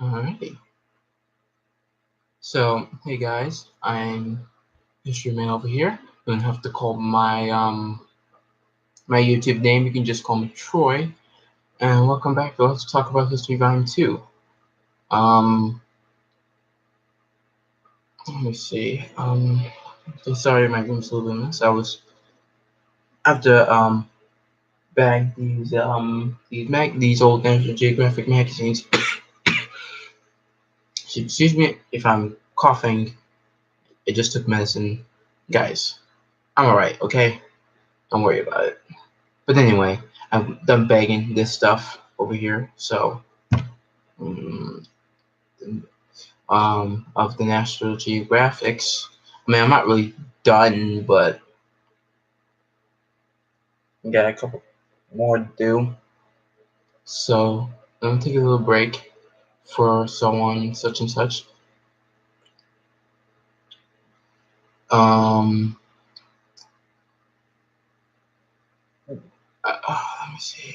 Alrighty. So, hey guys, I'm History Man over here. You don't have to call my YouTube name. You can just call me Troy. And welcome back to Let's Talk About History Volume 2. Um, Let me see. So sorry, my room's a little bit mess. I was after bag these old National Geographic magazines. Excuse me if I'm coughing. I just took medicine, guys. I'm alright. Okay, don't worry about it. But anyway, I'm done bagging this stuff over here. So, um, of the National Geographics. I mean, I'm not really done, but I got a couple more to do. So, I'm gonna take a little break for someone such and such. Um, let me see.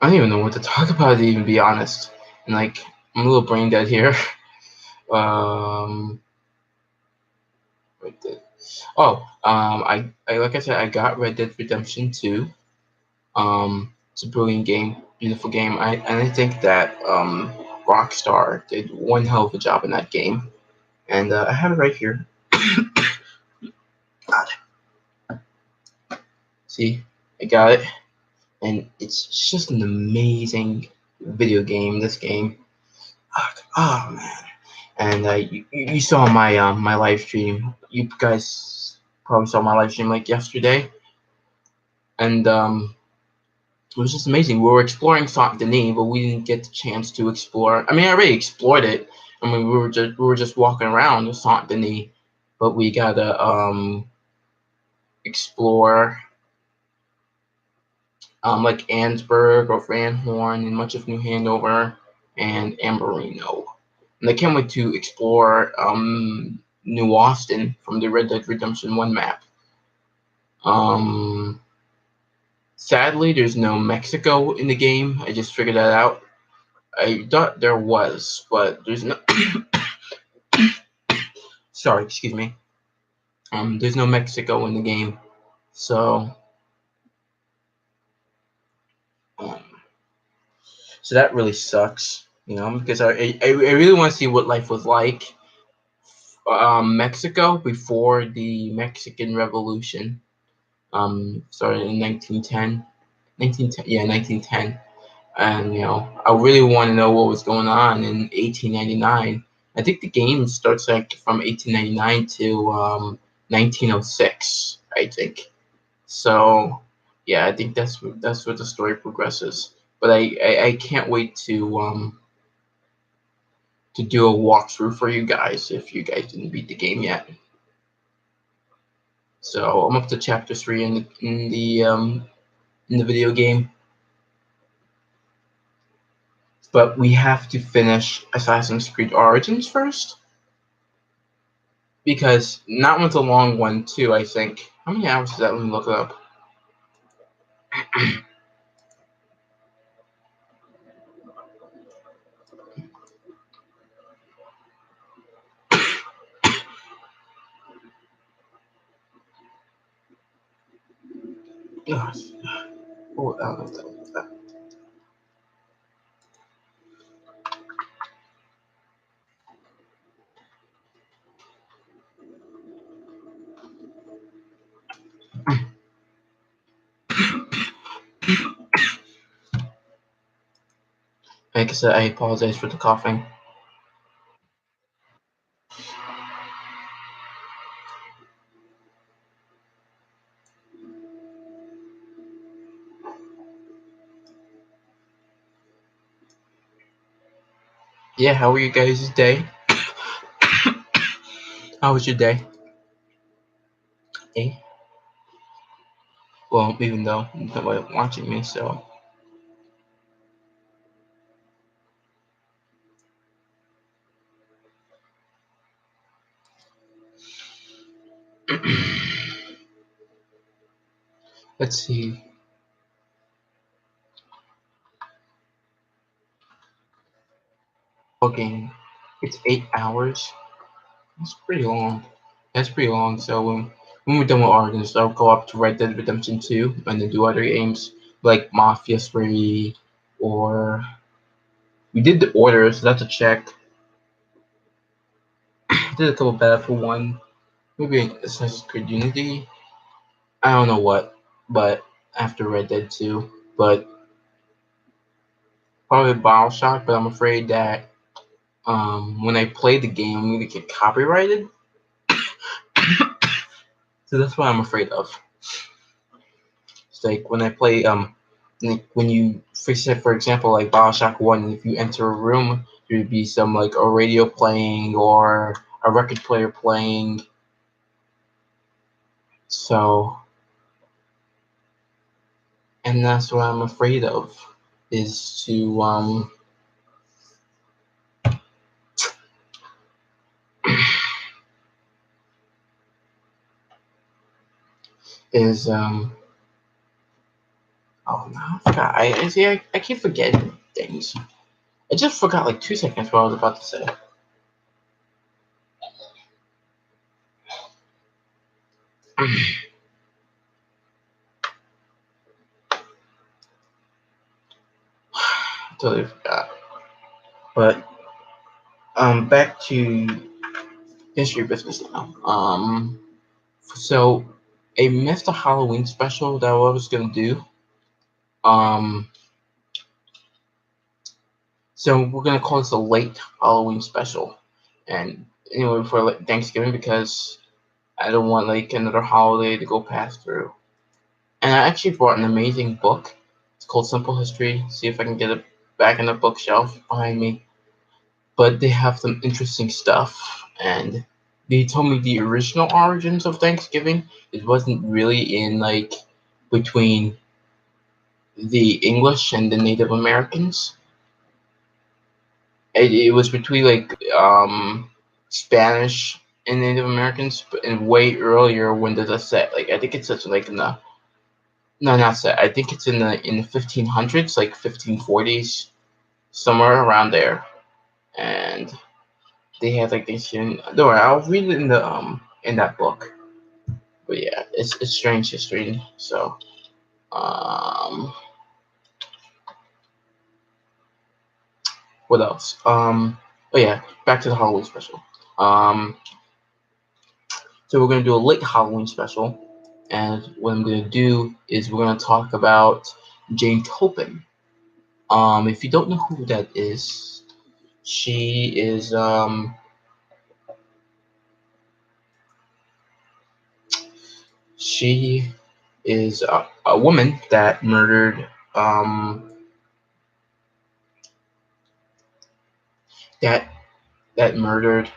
I don't even know what to talk about, to even be honest. And like, I'm a little brain dead here. um, right there. I like I said, I got Red Dead Redemption 2. It's a brilliant game, beautiful game. I think that Rockstar did one hell of a job in that game, and I have it right here. God, see, I got it, and it's just an amazing video game. This game, oh man, and you saw my live stream. You guys probably saw my live stream like yesterday, and it was just amazing. We were exploring Saint Denis, but we didn't get the chance to explore. I mean, I already explored it. I mean, we were just walking around Saint Denis, but we gotta explore like Ansburg or Van Horn and much of New Hanover and Amberino. And I can't wait to explore New Austin from the Red Dead Redemption 1 map. Um, Sadly, there's no Mexico in the game. I just figured that out. I thought there was, but there's no. Sorry, excuse me. There's no Mexico in the game, so um, so that really sucks. Because I really want to see what life was like, Mexico before the Mexican Revolution. Started in 1910. 1910, yeah, 1910. And I really want to know what was going on in 1899. I think the game starts like from 1899 to 1906, I think. So yeah, I think that's where the story progresses. But I can't wait to do a walkthrough for you guys if you guys didn't beat the game yet. So I'm up to chapter 3 in the video game. But we have to finish Assassin's Creed Origins first, because that one's a long one too. I think. How many hours is that? Let me look it up. Oh, like I said, I apologize for the coughing. Yeah, how were you guys' day? How was your day? Eh? Well, even though nobody watching me, so. Let's see. game. It's 8 hours. That's pretty long. That's pretty long. So when we're done with Origins, I'll go up to Red Dead Redemption 2 and then do other games like Mafia 3 or we did the Order, so that's a check. Did a couple Battlefield 1, maybe Assassin's Creed Unity. I don't know what, but after Red Dead 2, but probably Bioshock. But I'm afraid that when I play the game, I'm gonna get copyrighted. So that's what I'm afraid of. It's like when I play like when you fix it, for example, like Bioshock 1, if you enter a room, there'd be some like a radio playing or a record player playing. So, and that's what I'm afraid of, is to is oh no, I forgot. I see. I keep forgetting things. I just forgot like 2 seconds what I was about to say. Totally forgot. But back to history business now. So a Mr. Halloween special that I was gonna do. Um, so we're gonna call this a late Halloween special, and anyway for like Thanksgiving because I don't want like another holiday to go past through. And I actually brought an amazing book. It's called Simple History. See if I can get it back in the bookshelf behind me. But they have some interesting stuff, and they told me the original origins of Thanksgiving. It wasn't really in like between the English and the Native Americans. It was between like Spanish and Native Americans, but and way earlier when there's a set. Like I think it's such like in the no, not set. I think it's in the 1500s, like 1540s, somewhere around there. And they had like this. Don't worry, I'll read it in that book. But yeah, it's strange history. So um, what else? Oh yeah, back to the Halloween special. Um, so we're gonna do a late Halloween special, and what I'm gonna do is we're gonna talk about Jane Topin. If you don't know who that is, she is she is a woman that murdered that that murdered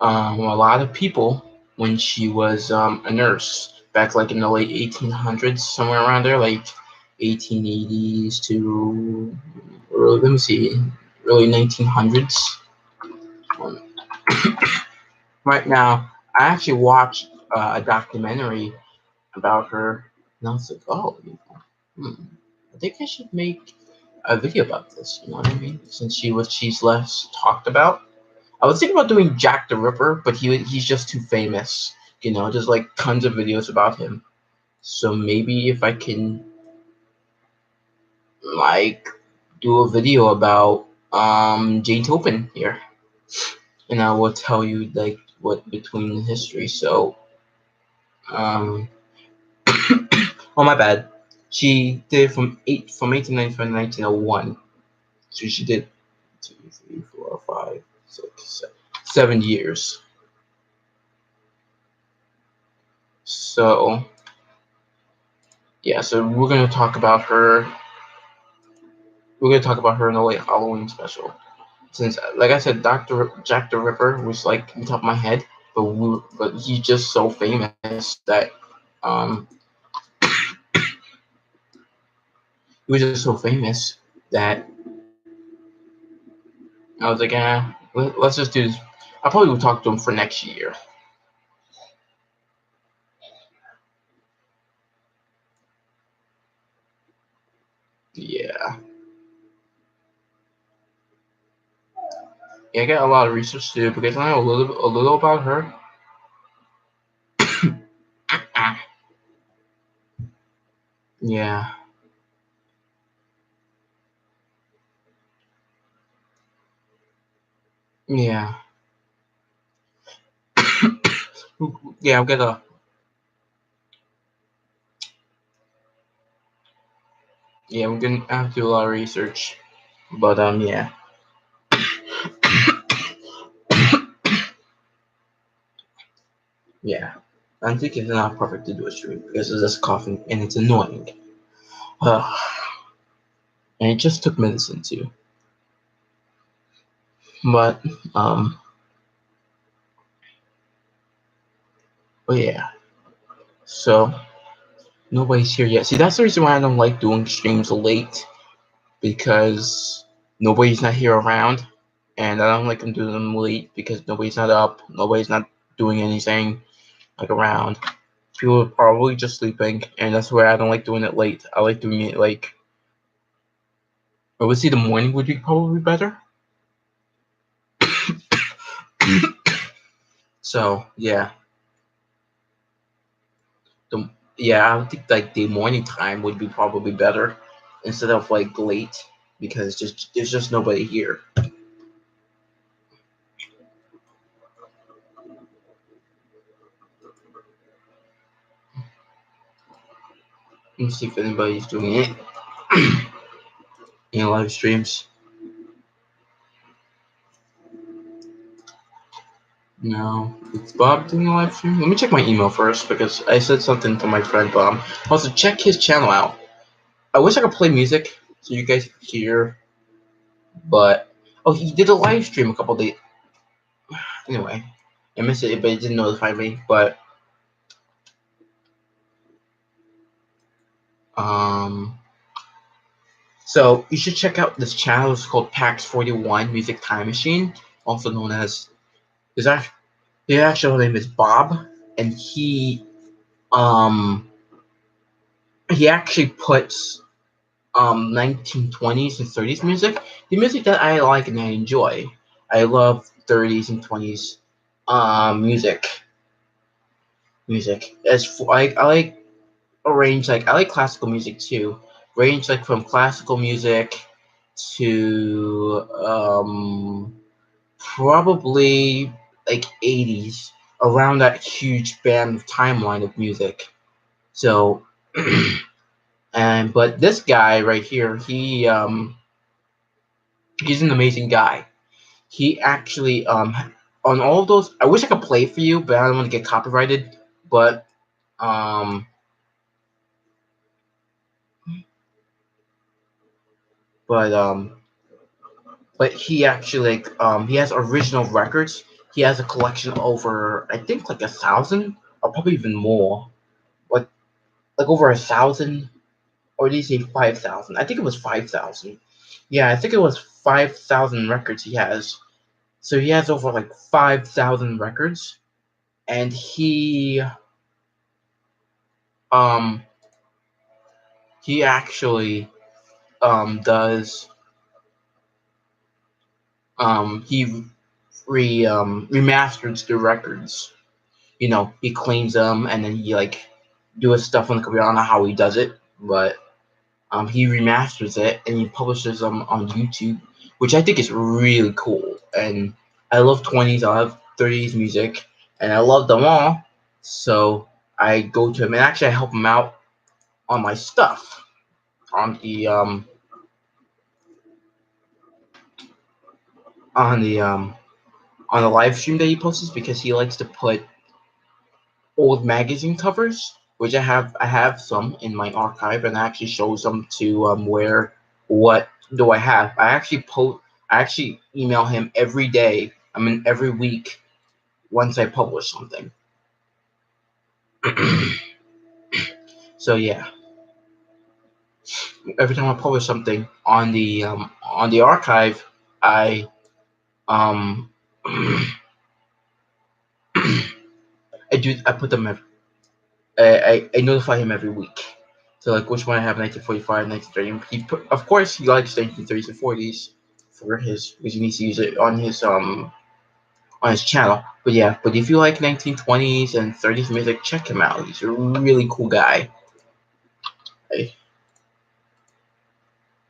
a lot of people when she was a nurse back like in the late 1800s, somewhere around there, like 1880s to early, let me see, early 1900s. Um, right now, I actually watched a documentary about her, and I was like, oh, I think I should make a video about this. You know what I mean? Since she's less talked about. I was thinking about doing Jack the Ripper, but he's just too famous. Just like tons of videos about him. So maybe if I can like do a video about Jane Topin here, and I will tell you like what between the history. So um, oh my bad. She did from 1895 to 1901. So she did 2, 3, 4, 5, 6, 7 years. So yeah, so we're gonna talk about her in a late Halloween special. Since, like I said, Doctor Jack the Ripper was like on top of my head, but he's just so famous that um he was just so famous that I was like, let's just do this. I probably will talk to him for next year. Yeah. Yeah, I got a lot of research to do because I know a little about her. Yeah, yeah, yeah. I'm gonna yeah, I'm gonna have to do a lot of research. But yeah, yeah. I think it's not perfect to do a stream because it's just coughing and it's annoying. Uh, and it just took medicine too. But um, but yeah. So nobody's here yet. See, that's the reason why I don't like doing streams late because nobody's not here around, and I don't like them doing them late because nobody's not up, nobody's not doing anything like around. People are probably just sleeping, and that's why I don't like doing it late. I like doing it like I would say the morning would be probably better. So yeah, the yeah I would think like the morning time would be probably better instead of like late because just there's just nobody here. Let me see if anybody's doing it in live streams. No, it's Bob doing a live stream. Let me check my email first because I said something to my friend Bob. Also, check his channel out. I wish I could play music so you guys could hear, but oh, he did a live stream a couple days. Anyway, I missed it, but it didn't notify me. But um, so you should check out this channel. It's called PAX41 Music Time Machine, also known as his actual name is Bob, and um he actually puts 1920s and 30s music, the music that I like and I enjoy. I love 30s and 20s music. As for, I like a range like I like classical music too. Range like from classical music to probably like 80s, around that huge band of timeline of music. So and but this guy right here, he's an amazing guy. He actually on all of those. I wish I could play for you, but I don't want to get copyrighted. But um, but um, but he actually he has original records. He has a collection over I think like 1,000 or probably even more. Like over 1,000, or did he say 5,000? I think it was 5,000. Yeah, I think it was 5,000 records he has. So he has over like 5,000 records, and um he actually does he remasters the records. You know, he cleans them and then he like do his stuff on the computer. I don't know how he does it, but he remasters it and he publishes them on YouTube, which I think is really cool. And I love 20s, I love 30s music, and I love them all. So I go to him and actually I help him out on my stuff on on the um on the live stream that he posts because he likes to put old magazine covers, which I have some in my archive, and I actually shows them to where what do I have. I actually email him every day. I mean every week once I publish something. So yeah, every time I publish something on the archive, I um I put them I notify him every week. So like which one I have 1945, 1930. Of course he likes 1930s and 40s. for his, because he needs to use it on his channel. But yeah, but if you like 1920s and 30s music, check him out. He's a really cool guy.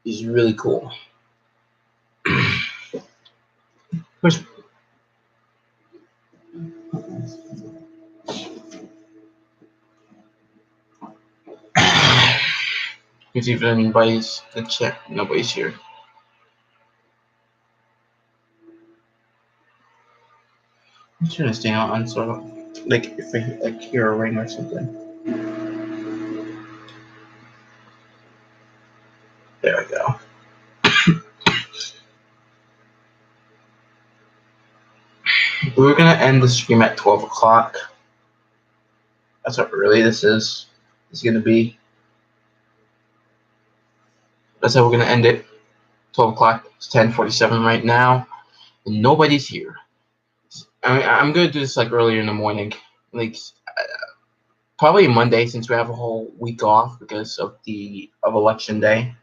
He's really cool. Which, let's see if anybody's the chat. Nobody's here. I'm trying to stay on sort of like if I like hear a ring or something. There we go. We're gonna end the stream at 12 o'clock. That's how early this is. It's gonna be. That's how we're gonna end it. 12 o'clock. It's 10:47 right now, and nobody's here. I'm gonna do this like earlier in the morning, like probably Monday, since we have a whole week off because of election day.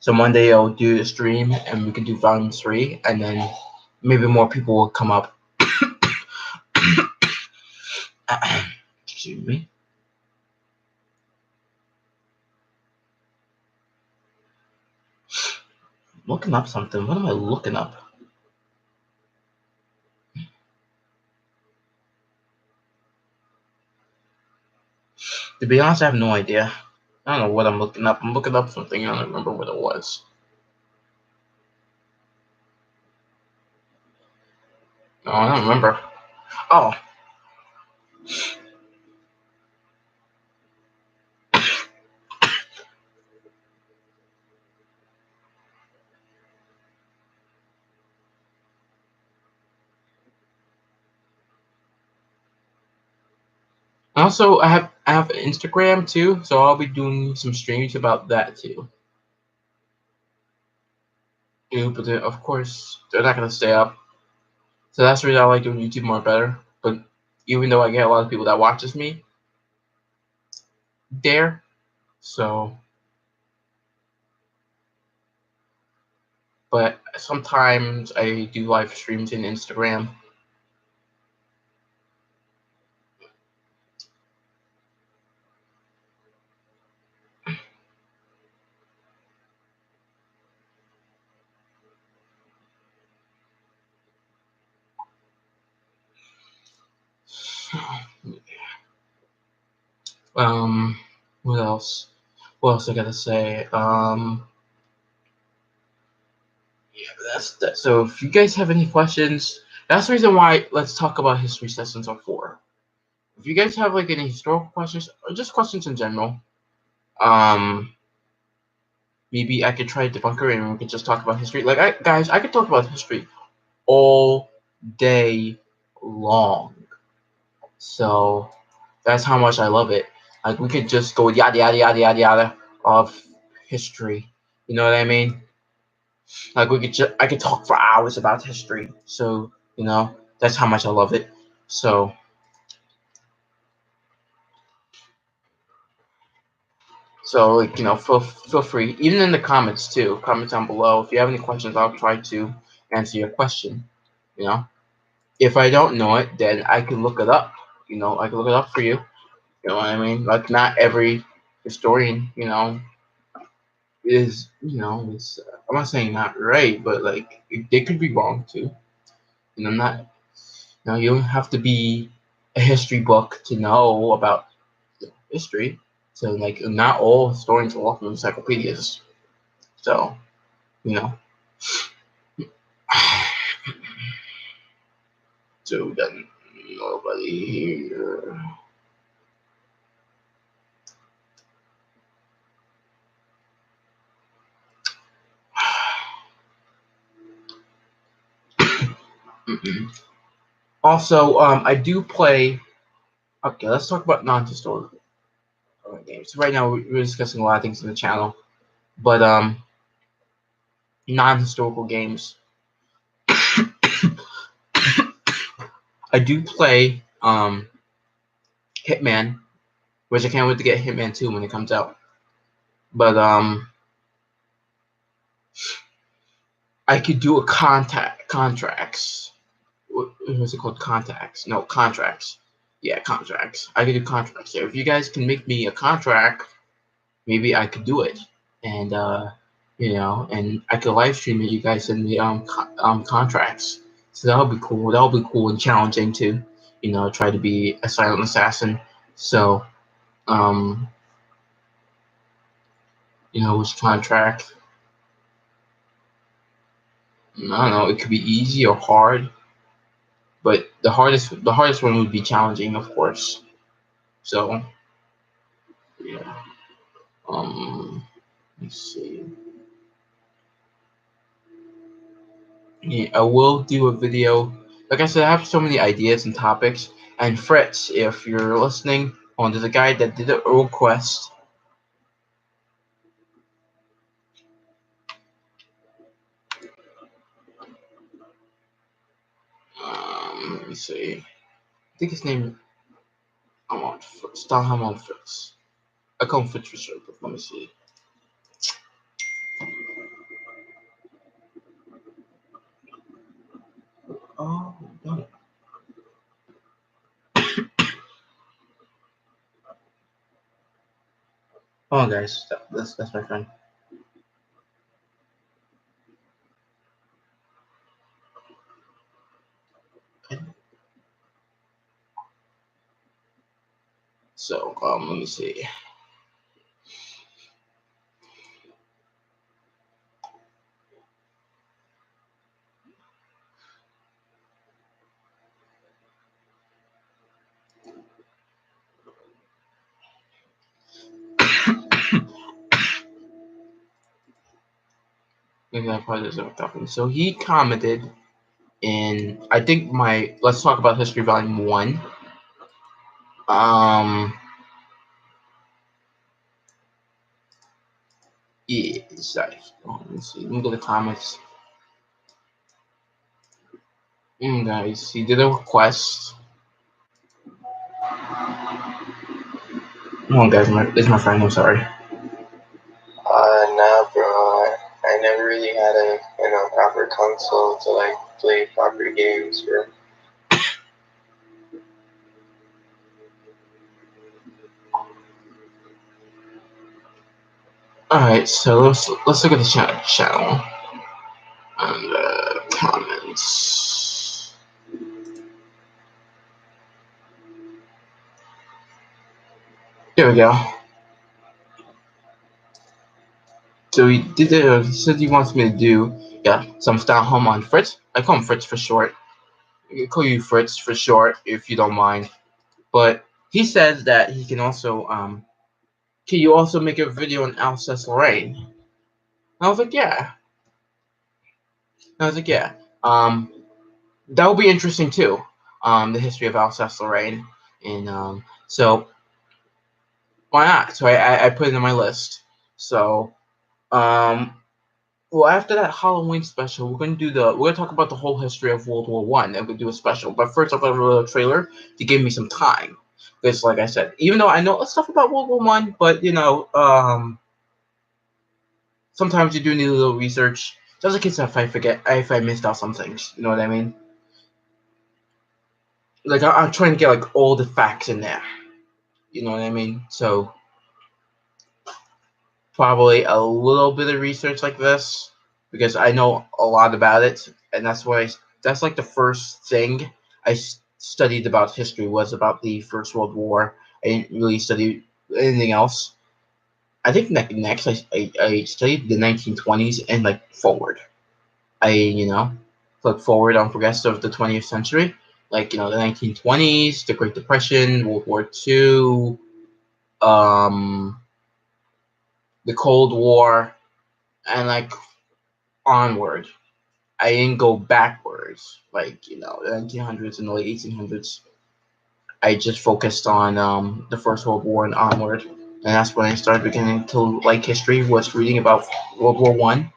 So Monday I'll do the stream and we can do volume 3, and then maybe more people will come up. Excuse me. Looking up something. What am I looking up? To be honest, I have no idea. I don't know what I'm looking up. I'm looking up something. I don't remember what it was. No, I don't remember. Oh. Also, I have Instagram too, so I'll be doing some streams about that too. But then, of course, they're not gonna stay up. So that's the reason I like doing YouTube more better. But even though I get a lot of people that watches me there, so but sometimes I do live streams in Instagram. What else? What else I gotta say? Yeah, that's that. So if you guys have any questions, that's the reason why let's talk about history sessions on 4. If you guys have like any historical questions or just questions in general, um, maybe I could try to debunker it and we could just talk about history. Like I could talk about history all day long. So that's how much I love it. Like we could just go yada yada yada yada yada of history. You know what I mean? Like I could talk for hours about history. So that's how much I love it. So like feel free, even in the comments too. Comment down below if you have any questions. I'll try to answer your question. If I don't know it, then I can look it up. I can look it up for you. You know what I mean? Like not every historian, is I'm not saying not right, but like they could be wrong too. Not you don't have to be a history book to know about history. So like not all historians are from encyclopedias. So you know. So then nobody here. Also, I do play. Okay, let's talk about non-historical games. Right now, we're discussing a lot of things in the channel, but non-historical games. I do play Hitman, which I can't wait to get Hitman 2 when it comes out. But I could do a contracts. What was it called? Contacts? No, contracts. Yeah, contracts. I could do contracts. So if you guys can make me a contract, maybe I could do it, and and I could live stream it. You guys send me contracts, so that'll be cool. That'll be cool and challenging too. Try to be a silent assassin. So um, which contract? I don't know. It could be easy or hard, but the hardest one would be challenging, of course. So yeah. Let's see. Yeah, I will do a video. Like I said, I have so many ideas and topics. And Fritz, if you're listening, there's a guy that did a request. Let me see. I think his name. I'm on Fritz. I'm on Fritz. I call him Fritz for sure, but let me see. Oh, no. Hold on, guys. That's my friend. So, let me see. Maybe I probably doesn't talking. So he commented in, I think, my Let's Talk About History Volume 1. Um, yeah, sorry. Let me see. Let me go to the comments. Guys, he did a request. Hold on, guys. It's my friend. I'm sorry. Nah, bro. I never really had a proper console to like play proper games, bro. All right, so let's look at the channel and comments. There we go. So he said he wants me to do some style home on Fritz. I call him Fritz for short. I can call you Fritz for short if you don't mind. But he says that he can also can you also make a video on Alsace Lorraine? I was like, yeah. I was like, yeah. That would be interesting too. The history of Alsace Lorraine, and so why not? So I put it in my list. So well, after that Halloween special, we're gonna talk about the whole history of World War I, and we'll do a special. But first, I'll put a little trailer to give me some time, because like I said, even though I know stuff about World War I, but sometimes you do need a little research, just in case if I missed out some things. You know what I mean? Like I'm trying to get like all the facts in there. You know what I mean? So probably a little bit of research like this, because I know a lot about it, and that's like the first thing I studied about history was about the First World War. I didn't really study anything else. I think next I studied the 1920s and like forward. I look forward on progressive of the 20th century, like the 1920s, the Great Depression, World War II, the Cold War, and like onward. I didn't go backwards, like the 1900s and the late 1800s. I just focused on the First World War and onward, and that's when I started beginning to like history. Was reading about World War I,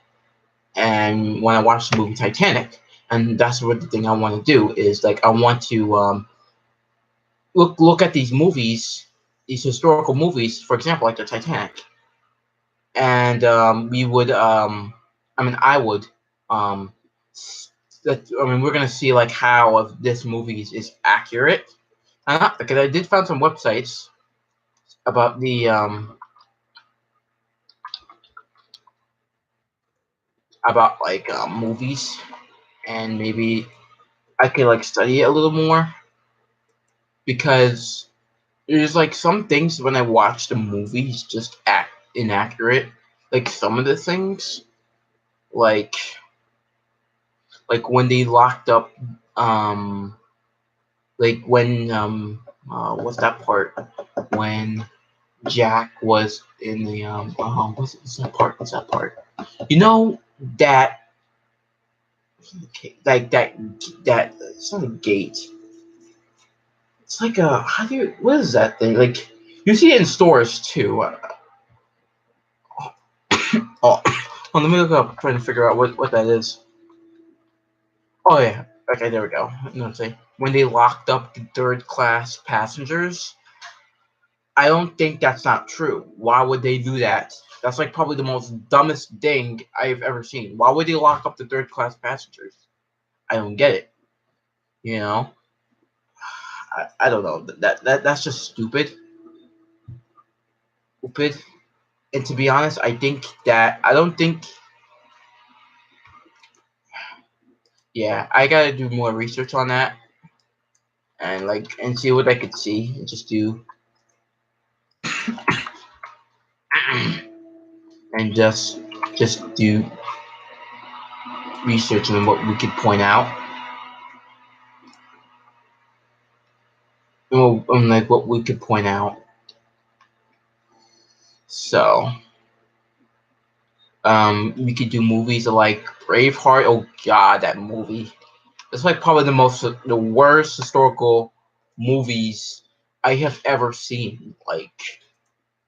and when I watched the movie Titanic, and that's what the thing I want to do is like I want to look at these movies, these historical movies, for example, like the Titanic, and we would I mean I would um that I mean we're gonna see like how of this movie is accurate. Because I did find some websites about the about like movies, and maybe I could like study it a little more, because there's like some things when I watch the movies just act inaccurate. Like some of the things, like when they locked up, um, like when what's that part when Jack was in the what's that part? What's that part? You know that like that it's not a gate. It's like a how do you what is that thing? Like you see it in stores too. Oh, let me look up trying to figure out what that is. Oh yeah. Okay, there we go. No, say when they locked up the third class passengers. I don't think that's not true. Why would they do that? That's like probably the most dumbest thing I've ever seen. Why would they lock up the third class passengers? I don't get it. You know, I don't know. That's just stupid. Stupid. And to be honest, I think that I don't think. Yeah, I gotta do more research on that, and and see what I could see and just do and just do research on what we could point out, and like what we could point out. So we could do movies like Braveheart. Oh God, that movie. It's like probably the worst historical movies I have ever seen. Like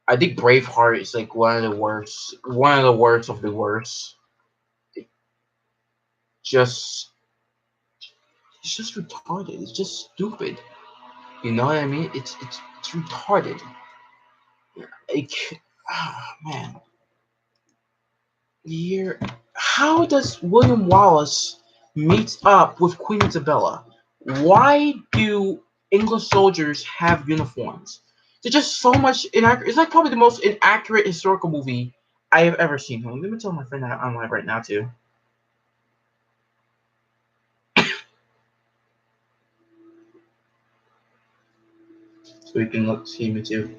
I think Braveheart is like one of the worst of the worst. It just it's just retarded. It's just stupid. You know what I mean? It's retarded. Like man, year. How does William Wallace meet up with Queen Isabella? Why do English soldiers have uniforms? There's just so much inaccurate. It's like probably the most inaccurate historical movie I have ever seen. Let me tell my friend that I'm live right now too, so we can look see me too.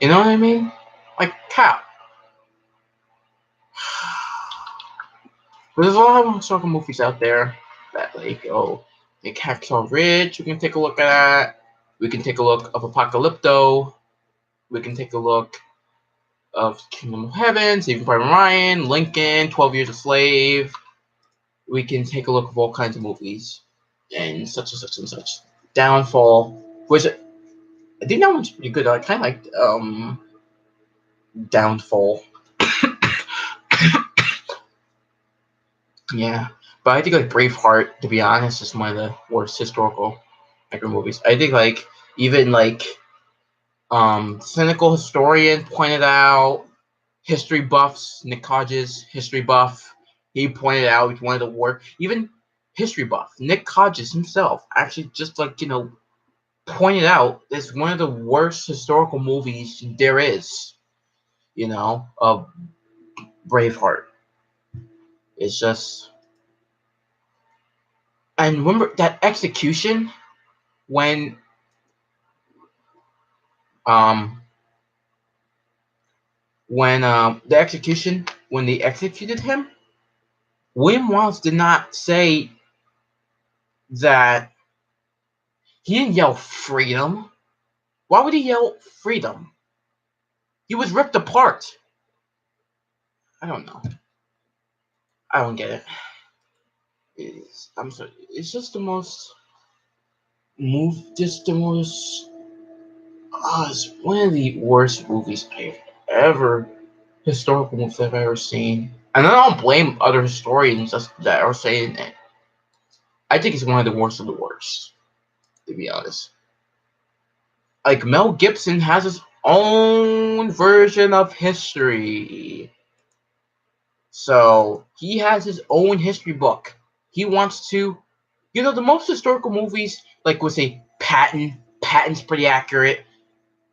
You know what I mean? Like cow. But there's a lot of historical movies out there that like Hacksaw Ridge. We can take a look at that. We can take a look of Apocalypto. We can take a look of Kingdom of Heaven, Saving Private Ryan, Lincoln, 12 Years a Slave. We can take a look of all kinds of movies and such and such and such. Downfall, which I think that one's pretty good. I kind of liked Downfall. Yeah, but I think like Braveheart, to be honest, is one of the worst historical movies. I think like even like cynical historian pointed out, history buffs, Nick Hodges, history buff, he pointed out it's one of the worst. Even history buff, Nick Hodges himself, actually just pointed out it's one of the worst historical movies there is. Of Braveheart. It's just, and remember that execution when um the execution when they executed him. William Wallace did not say that. He didn't yell freedom. Why would he yell freedom? He was ripped apart. I don't know. I don't get it. I'm sorry. It's just just the most. It's one of the worst movies I've ever historical movies I've ever seen. And I don't blame other historians that are saying it. I think it's one of the worst of the worst, to be honest. Like Mel Gibson has his own version of history. So he has his own history book. He wants to, the most historical movies, like we'll say Patton. Patton's pretty accurate.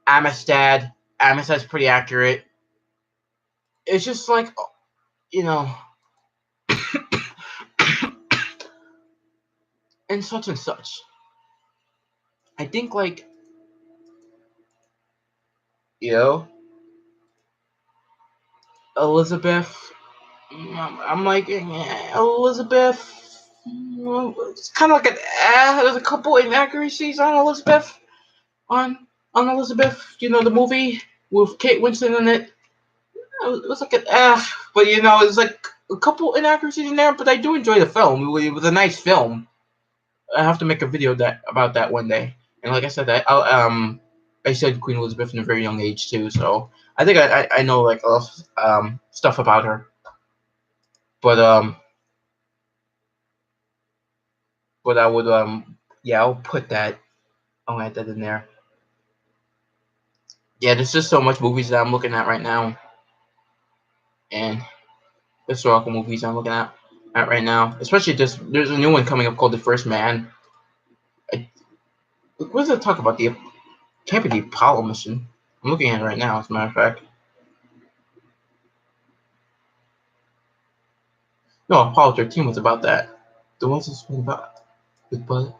Amistad. Amistad's pretty accurate. It's just like, you know, and such and such. I think like, you know, Elizabeth. I'm like, Elizabeth. It's kind of like there's a couple inaccuracies on Elizabeth. On Elizabeth, the movie with Kate Winslet in it. It was like an but it's like a couple inaccuracies in there. But I do enjoy the film. It was a nice film. I have to make a video about that one day. And like I said, I said Queen Elizabeth in a very young age too. So I think I know like a lot of stuff about her. But I would yeah, I'll put that. I'll add that in there. Yeah, there's just so much movies that I'm looking at right now, and historical movies I'm looking at right now. Especially there's a new one coming up called The First Man. What does it talk about? Can't be the Apollo mission. I'm looking at it right now, as a matter of fact. No, Apollo 13 was about that. The ones that's been about with Buzz.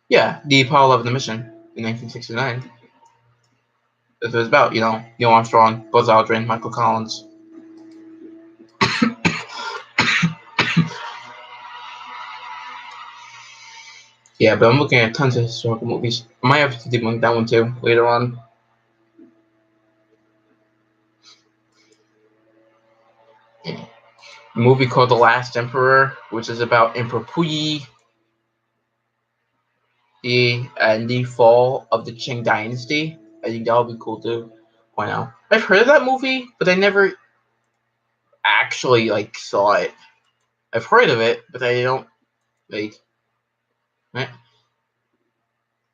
Yeah, the Apollo 11 mission in 1969. That's what it's about. Neil Armstrong, Buzz Aldrin, Michael Collins. Yeah, but I'm looking at tons of historical movies. I might have to debunk that one too later on. A movie called The Last Emperor, which is about Emperor Puyi and the fall of the Qing Dynasty. I think that would be cool to point out. I've heard of that movie, but I never actually saw it. I've heard of it, but I don't like.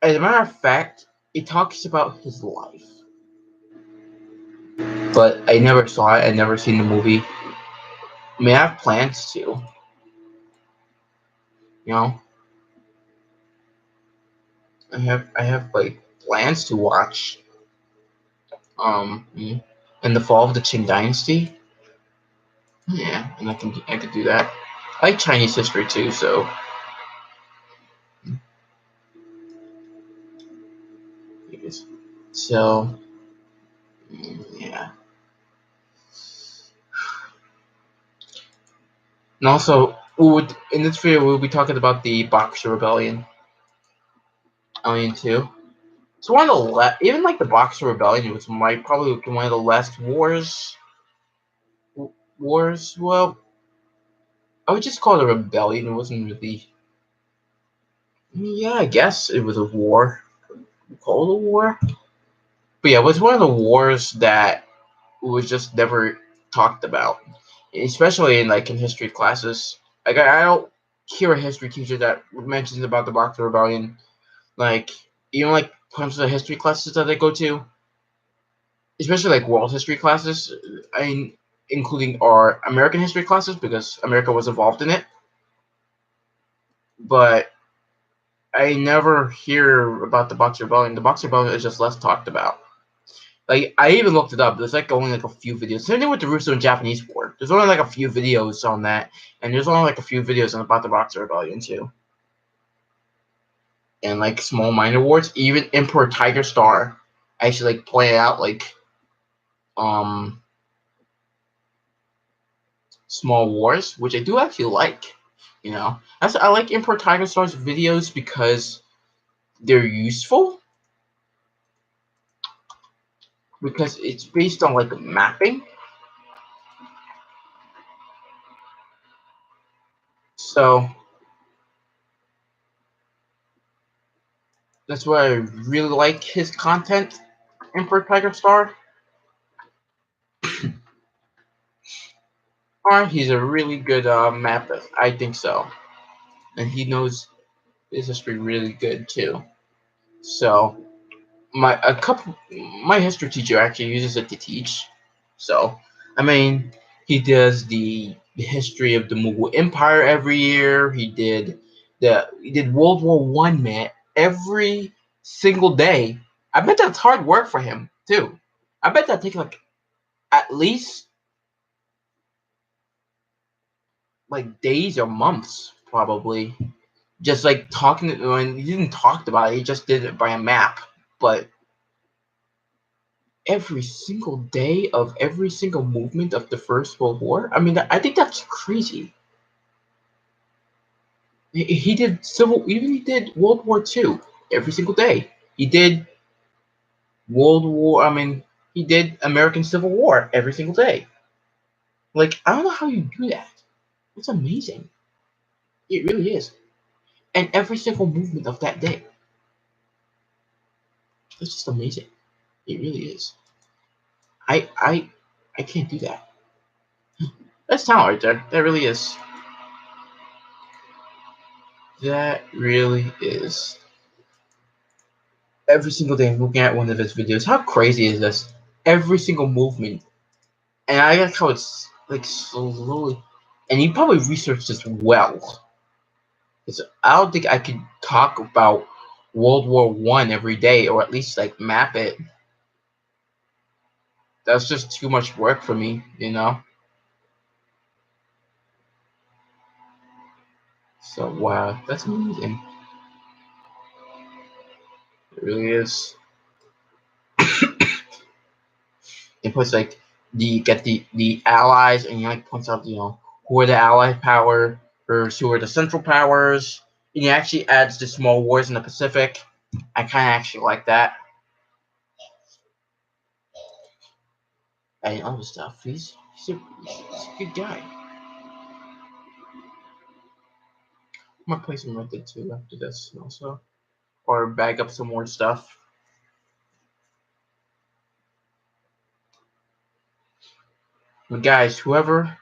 As a matter of fact, it talks about his life, but I never saw it. I never seen the movie. I mean, I have plans to. You know, I have plans to watch. In the fall of the Qing Dynasty. Yeah, and I could do that. I like Chinese history too, so so yeah. And also, in this video we'll be talking about the Boxer Rebellion. Alien 2. It's one of the even like the Boxer Rebellion was probably one of the last wars. Well, I would just call it a rebellion. It wasn't really. Yeah, I guess it was a war. Call it a war. But yeah, it was one of the wars that was just never talked about, especially in history classes. Like I don't hear a history teacher that mentions about the Boxer Rebellion. Like tons of history classes that they go to, especially world history classes. I mean, including our American history classes because America was involved in it. But I never hear about the Boxer Rebellion. The Boxer Rebellion is just less talked about. I even looked it up. There's only a few videos. Same thing with the Russo and Japanese War. There's only a few videos on that, and there's only a few videos about the Boxer Rebellion too. And small minor wars, even Emperor Tiger Star actually pointed out um small wars, which I do actually like. I like Emperor Tiger Star's videos because they're useful. Because it's based on mapping. So that's why I really like his content, Emperor Tiger Star. Or he's a really good mapper. I think so. And he knows his history really good too. So my history teacher actually uses it to teach. So I mean, he does the history of the Mughal Empire every year. He did World War I, man, every single day. I bet that's hard work for him too. I bet that takes like at least like days or months probably. Just like talking when he didn't talk about it, he just did it by a map. But every single day of every single movement of the First World War. I mean, I think that's crazy. He did he did World War II every single day. He did World War. I mean, he did American Civil War every single day. Like, I don't know how you do that. It's amazing. It really is. And every single movement of that day. It's just amazing. It really is. I I I can't do that. That's talent right there. That really is. That really is. Every single day I'm looking at one of his videos. How crazy is this? Every single movement. And I like how it's like slowly. And he probably researched this well. Because I don't think I could talk about World War I every day, or at least like map it. That's just too much work for me, you know? So wow, that's amazing. It really is. It puts like the allies, and he like points out, who are the allied power versus who are the central powers. And he actually adds the small wars in the Pacific. I kind of actually like that. And all the stuff. He's a good guy. I'm gonna play some Red Dead 2 after this also, or bag up some more stuff. But guys, whoever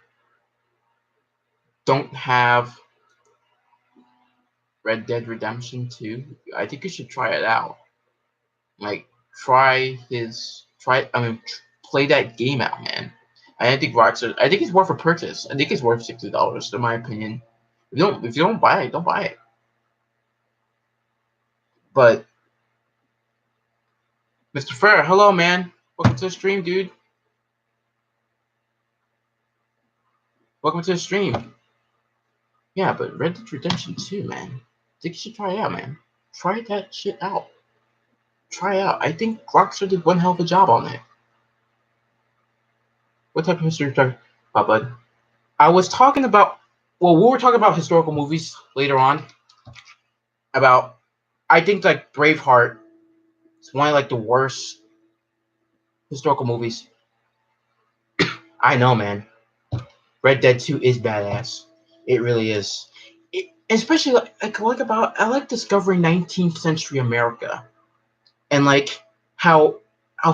don't have Red Dead Redemption 2, I think you should try it out. Like, play that game out, man. I think I think it's worth a purchase. I think it's worth $60, in my opinion. If you don't buy it, don't buy it. But Mr. Fair, hello, man. Welcome to the stream, dude. Welcome to the stream. Yeah, but Red Dead Redemption 2, man. I think you should try it out, man. Try that shit out. Try it out. I think Rockstar did one hell of a job on it. What type of history are you talking about, bud? I was talking about. Well, we were talking about historical movies later on. About, I think like Braveheart is one of like the worst historical movies. I know, man. Red Dead 2 is badass. It really is. Especially I like discovering 19th century America and like how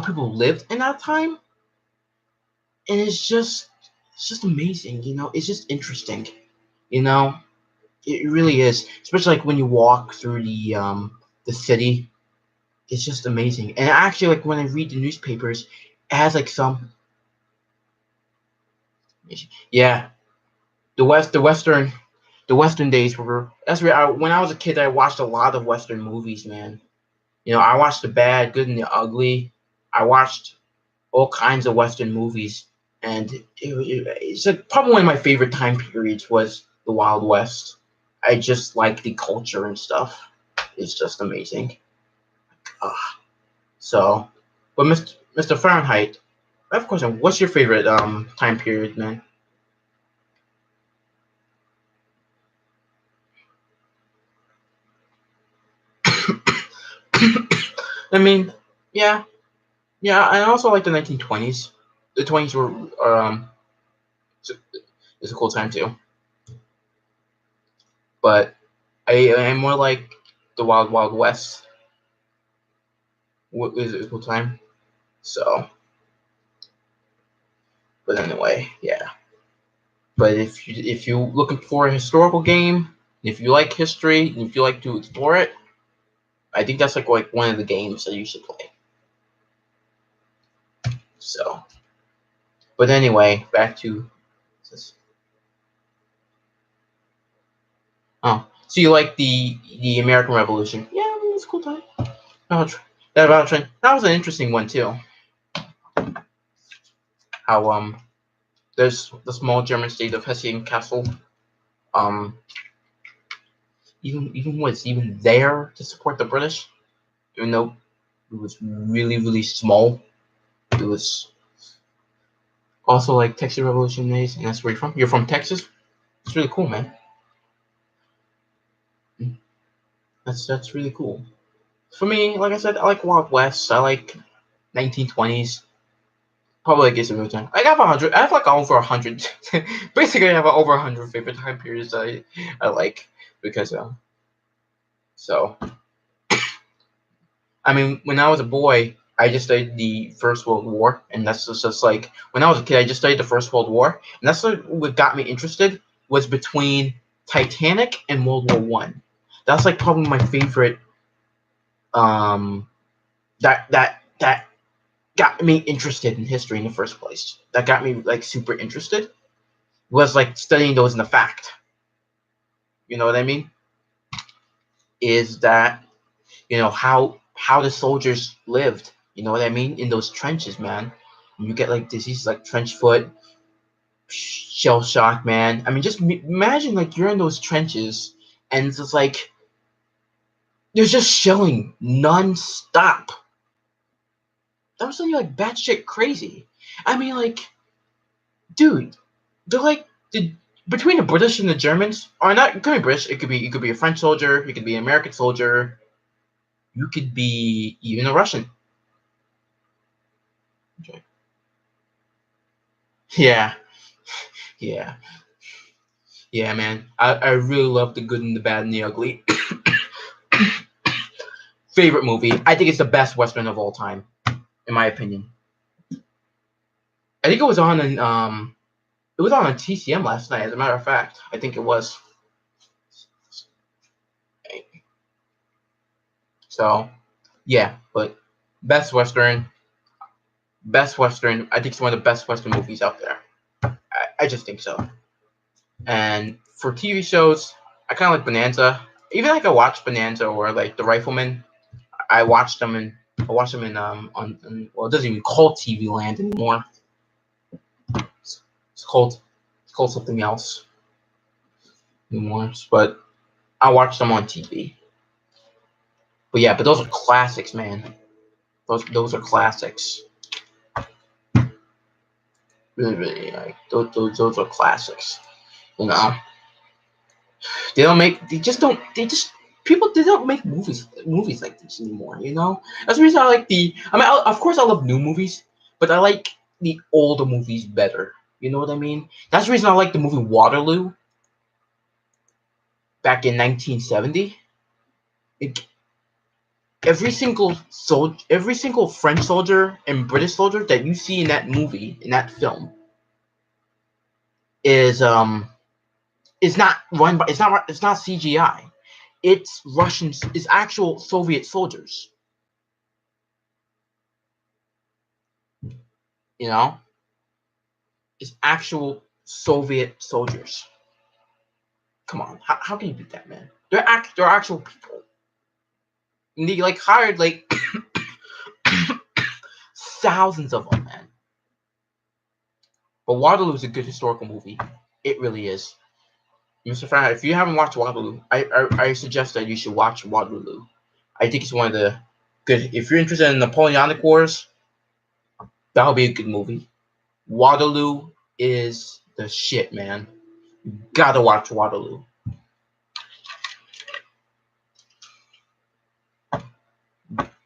people lived in that time, and it's just amazing. It's just interesting. You know, it really is. Especially like when you walk through the city, it's just amazing. And actually, like when I read the newspapers, it has like some. Yeah, the western days were. That's where when I was a kid, I watched a lot of western movies, man. I watched the bad, good, and the ugly. I watched all kinds of western movies, and it's like probably one of my favorite time periods was the Wild West. I just like the culture and stuff. It's just amazing. So, but Mr. Fahrenheit, I have a question. What's your favorite time period, man? I mean, yeah, yeah. I also like the 1920s. The 20s were it's a, it's a cool time too. But I'm more like the Wild Wild West. What is it? A cool time. So, but anyway, yeah. But if you looking for a historical game, If you like history, and if you like to explore it, I think that's like one of the games that you should play. So, but anyway, back to this. Oh, so you like the American Revolution? Yeah, I mean, it's a cool time. That about trend. That was an interesting one too. How there's the small German state of Hessian Castle um even was even there to support the British, even though it was really small. It was also like Texas Revolution days, and that's where you're from. You're from Texas. It's really cool, man. That's really cool. For me, like I said, I like Wild West. I like 1920s. Probably like it's a real time. I have 100. I have like over 100. Basically, I have over 100 favorite time periods I like because so I mean, when I was a boy, I just studied the First World War, and that's just like when I was a kid, I just studied the First World War, and that's what got me interested was between Titanic and World War One. That's like probably my favorite. Um, that got me interested in history in the first place. That got me like super interested was like studying those in the fact. You know what I mean? Is that how the soldiers lived. You know what I mean? In those trenches, man. You get like diseases like trench foot, shell shock, man. I mean, just imagine like you're in those trenches and it's just like there's just shelling non-stop. That was something like batshit crazy. I mean, like, dude, they're like between the British and the Germans, or not, it could be British. It could be a French soldier. It could be an American soldier. You could be even a Russian. Okay. Yeah, yeah. Yeah, man. I really love the good and the bad and the ugly. Favorite movie. I think it's the best Western of all time, in my opinion. I think it was on TCM last night, as a matter of fact. I think it was. So yeah, but best Western. Best Western. I think it's one of the best Western movies out there. I just think so. And for TV shows, I kinda like Bonanza. Even like I watched Bonanza or like The Rifleman. I watched them in well, it doesn't even call TV Land anymore. It's called something else anymore. But I watched them on TV. But yeah, but those are classics, man. Those are classics. Really, like those are classics. You know, they just don't they just people they don't make movies like this anymore. You know, that's the reason I like I mean, of course I love new movies, but I like the older movies better. You know what I mean? That's the reason I like the movie Waterloo back in 1970. It, every single French soldier and British soldier that you see in that movie, in that film, is not run by it's not CGI. It's Russians. It's actual Soviet soldiers. You know, it's actual Soviet soldiers. Come on, how can you beat that, man? They're actual people. And they like hired like thousands of them, man. But Waterloo is a good historical movie. It really is. Mr. Farhan, if you haven't watched Waterloo, I suggest that you should watch Waterloo. I think it's one of the good. If you're interested in Napoleonic Wars, that'll be a good movie. Waterloo is the shit, man. Gotta watch Waterloo.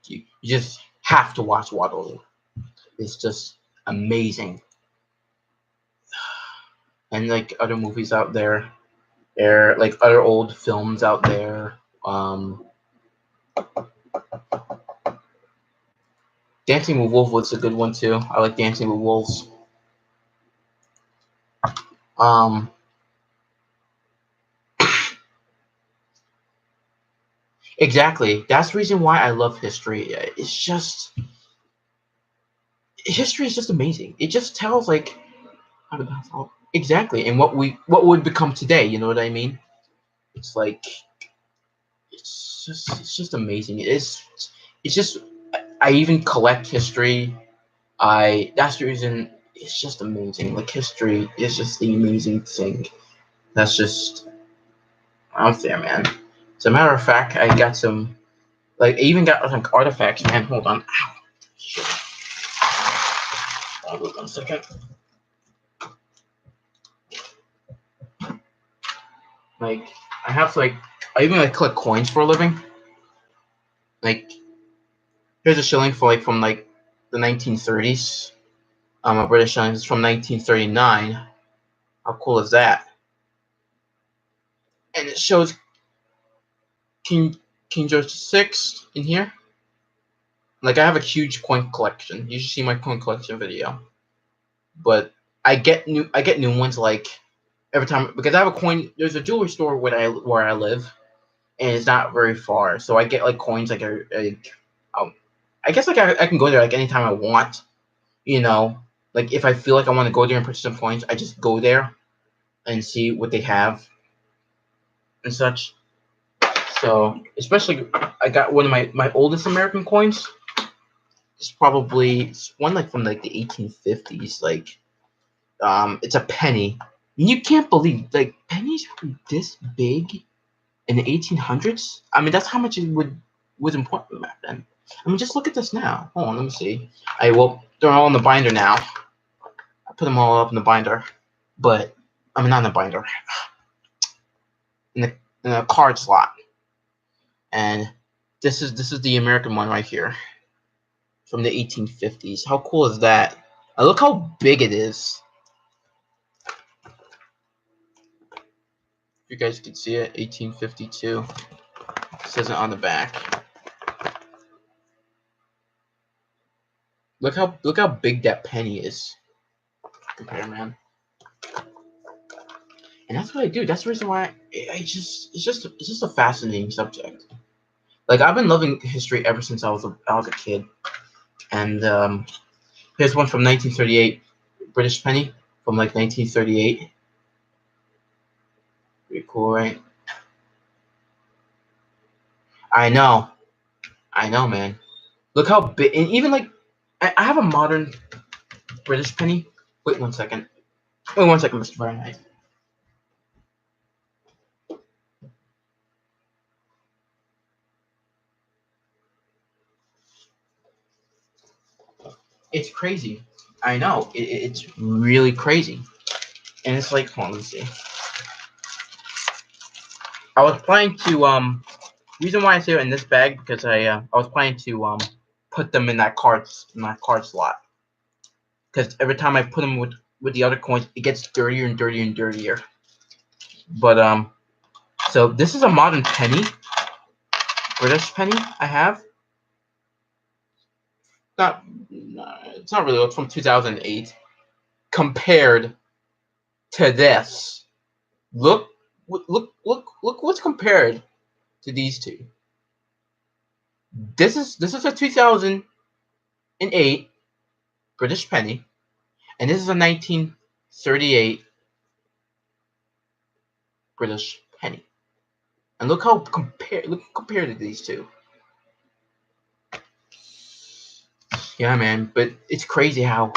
You just have to watch Waterloo. It's just amazing. And like other movies out there like other old films out there. Dancing with Wolves was a good one too. I like Dancing with Wolves. Um, Exactly. That's the reason why I love history. It's just history is just amazing. It just tells like how the past exactly and what would become today. You know what I mean? It's like it's just amazing. It's just I even collect history. I that's the reason it's just amazing. Like history is just the amazing thing. That's just out there, man. As a matter of fact, I got some like I even got like artifacts, man. Hold on. Ow. Shit. Hold on 1 second. Like I have to like I even like collect coins for a living. Like here's a shilling for like from like the 1930s. A British shilling is from 1939. How cool is that? And it shows King King George VI in here. Like I have a huge coin collection. You should see my coin collection video. But I get new ones like every time because I have a coin. There's a jewelry store where I live, and it's not very far. So I get like coins um, I guess like I can go there like anytime I want. You know, like if I feel like I want to go there and purchase some coins, I just go there and see what they have and such. So especially I got one of my oldest American coins. It's probably it's one like from like the 1850s. Like it's a penny. And you can't believe like pennies were this big in the 1800s. I mean that's how much it was important back then. I mean just look at this now. Hold on, let me see. I well they're all in the binder now. I put them all up in the binder, but I mean not in the binder in the card slot. And this is the American one right here from the 1850s. How cool is that? Look how big it is. You guys can see it, 1852. It says it on the back. Look how big that penny is. Compare, man. And that's what I do. That's the reason why I just it's just a fascinating subject. Like I've been loving history ever since I was a kid. And here's one from 1938, British penny from like 1938. Pretty cool, right? I I know, man. Look how big, and even like I have a modern British penny. Wait 1 second. Wait 1 second, Mr. Fahrenheit. It's crazy. I know. It's really crazy. And it's like, hold on, let's see. I was planning to reason why I say it in this bag because I was planning to put them in that card slot because every time I put them with the other coins, it gets dirtier and dirtier and dirtier. But so this is a modern penny, British penny. I have not, it's not really old. It's from 2008. Compared to this, look what's compared to these two. This is a 2008 British penny, and this is a 1938 British penny. And look compared to these two. Yeah, man. But it's crazy how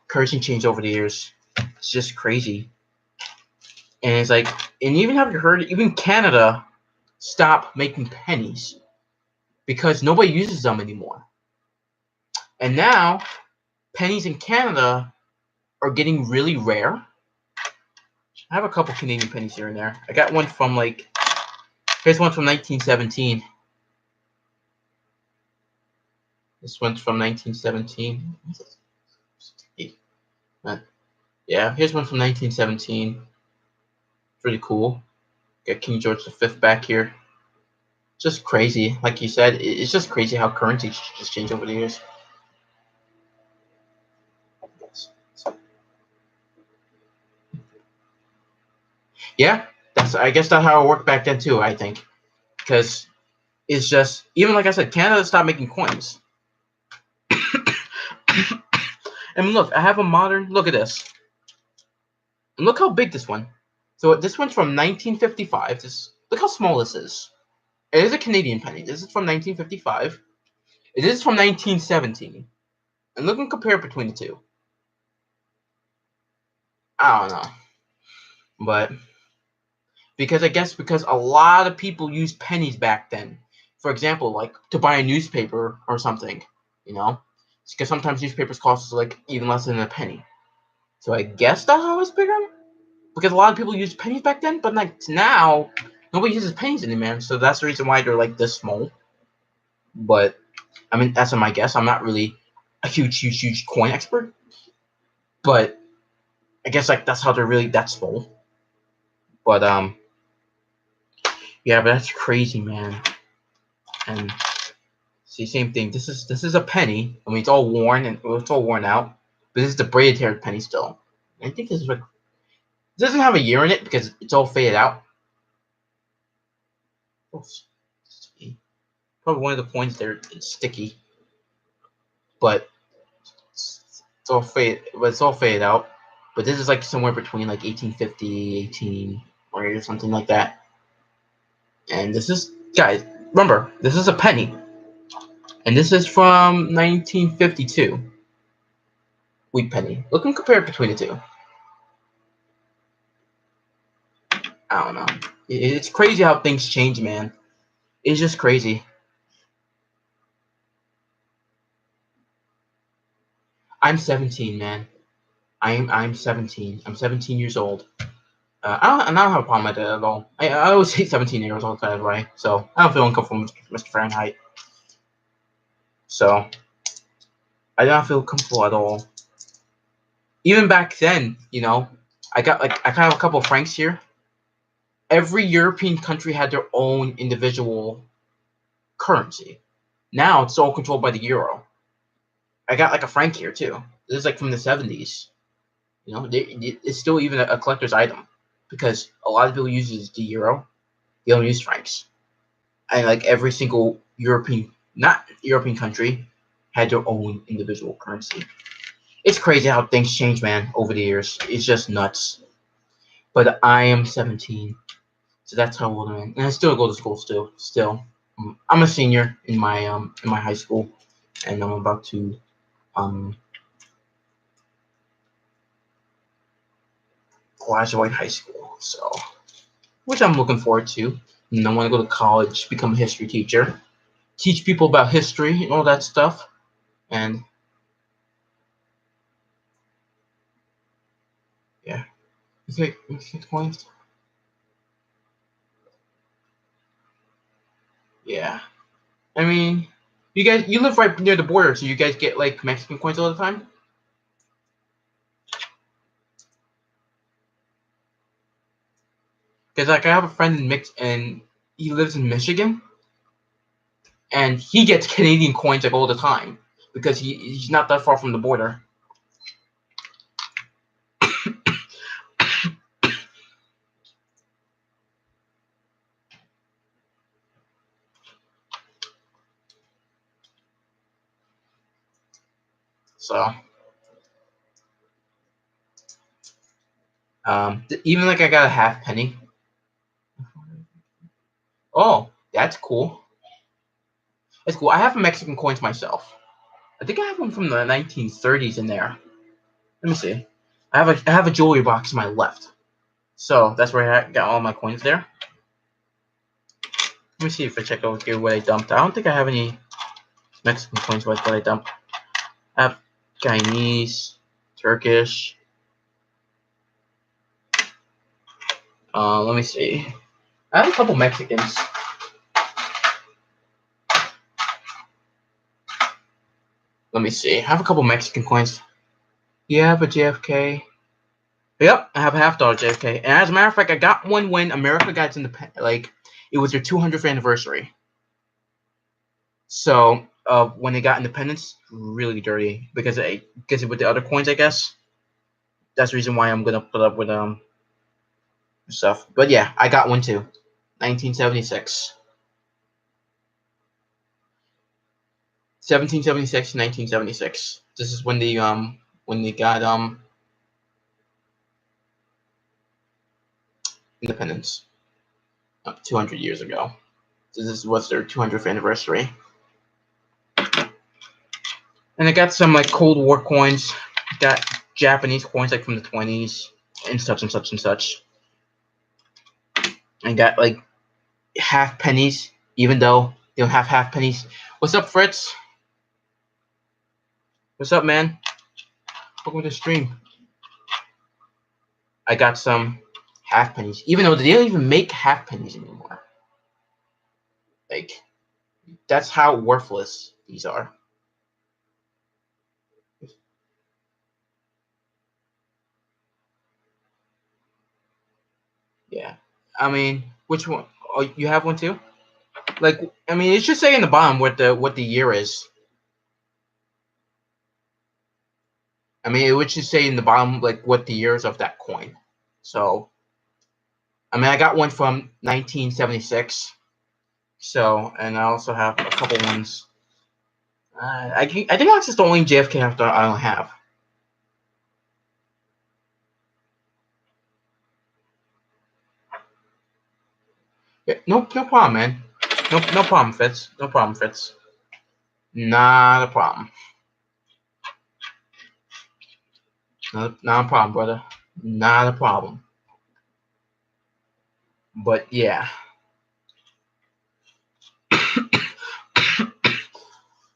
currency changed over the years. It's just crazy. And it's like, and even have you heard? Even Canada stopped making pennies because nobody uses them anymore. And now pennies in Canada are getting really rare. I have a couple Canadian pennies here and there. I got one from like here's one from 1917. This one's from 1917. Yeah, here's one from 1917. Pretty cool. Got King George V back here. Just crazy, like you said. It's just crazy how currencies just change over the years. Yeah, that's I guess that's how it worked back then too. I think because It's just, even like I said, Canada stopped making coins. And look, I have a modern. Look at this. And look how big this one. So this one's from 1955. Look how small this is. It is a Canadian penny. This is from 1955. It is from 1917. And look and compare between the two. I don't know, but because a lot of people used pennies back then. For example, like to buy a newspaper or something, you know, because sometimes newspapers cost like even less than a penny. So I guess that's how it's bigger. Because a lot of people used pennies back then, but like now, nobody uses pennies anymore. So that's the reason why they're like this small. But I mean, that's my guess. I'm not really a huge coin expert, but I guess like that's how they're really that small. But yeah, but that's crazy, man. And see, same thing. This is a penny. I mean, it's all worn and it's all worn out, but this is the braided haired penny still. I think this is like it doesn't have a year in it because it's all faded out. Oh, probably one of the points there. It's sticky, but it's all faded. But it's all faded out. But this is like somewhere between like 1850, 18 or something like that. And this is, guys, remember, this is a penny, and this is from 1952. Wheat penny. Look and compare between the two. I don't know. It's crazy how things change, man. It's just crazy. I'm 17, man. I'm 17. I'm 17 years old. I don't have a problem with it at all. I always say 17 years old that way, so I don't feel uncomfortable with Mr. Fahrenheit. So I don't feel comfortable at all. Even back then, I kind of have a couple of francs here. Every European country had their own individual currency. Now it's all controlled by the euro. I got like a franc here too. This is like from the 70s. It's still even a collector's item because a lot of people use the euro. They don't use francs. And like every single not European country had their own individual currency. It's crazy how things change, man, over the years. It's just nuts. But I am 17, so that's how old I am, and I still go to school still. Still, I'm a senior in my high school, and I'm about to um graduate high school. So, which I'm looking forward to. And I want to go to college, become a history teacher, teach people about history and all that stuff. And yeah, okay, points. Yeah, I mean, you live right near the border, so you guys get like Mexican coins all the time. Because like I have a friend and he lives in Michigan, and he gets Canadian coins like all the time because he's not that far from the border. So even like I got a half penny. Oh, that's cool. That's cool. I have Mexican coins myself. I think I have one from the 1930s in there. Let me see. I have a jewelry box to my left. So that's where I got all my coins there. Let me see if I check over here what I dumped. I don't think I have any Mexican coins what I dumped. I have Chinese, Turkish. Let me see. I have a couple Mexicans. Let me see. I have a couple Mexican coins. Yeah, I have a JFK. Yep, I have a $50 JFK. And as a matter of fact, I got one when America got independent. Like, it was their 200th anniversary. So, when they got independence, really dirty because with the other coins, I guess. That's the reason why I'm gonna put up with stuff. But yeah, I got one too, 1976. 1776 to 1976. This is when they got independence, 200 years ago. This was their 200th anniversary. And I got some like Cold War coins. Got Japanese coins like from the 20s and such and such and such. I got like half pennies, even though they don't have half pennies. What's up, Fritz? What's up, man? Welcome to the stream. I got some half pennies, even though they don't even make half pennies anymore. Like, that's how worthless these are. Yeah. I mean, which one? Oh, you have one too? Like, I mean, it should say in the bottom what the year is. I mean, it would just say in the bottom like what the years of that coin. So, I mean, I got one from 1976. So, and I also have a couple ones. I think that's just the only JFK after I don't have. Yeah, no problem, man. No problem, Fitz. No problem, Fitz. Not a problem. Not a problem, brother. Not a problem. But yeah.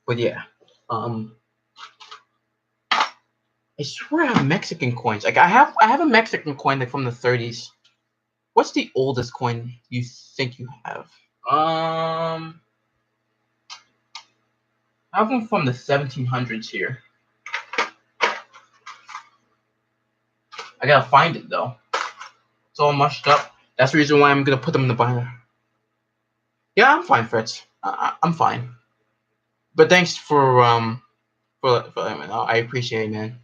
But yeah. I swear I have Mexican coins. Like I have a Mexican coin like from the 30s. What's the oldest coin you think you have? I have one from the 1700s here. I gotta find it though. It's all mushed up. That's the reason why I'm gonna put them in the binder. Yeah, I'm fine, Fritz. I'm fine. But thanks for letting me know. I appreciate it, man.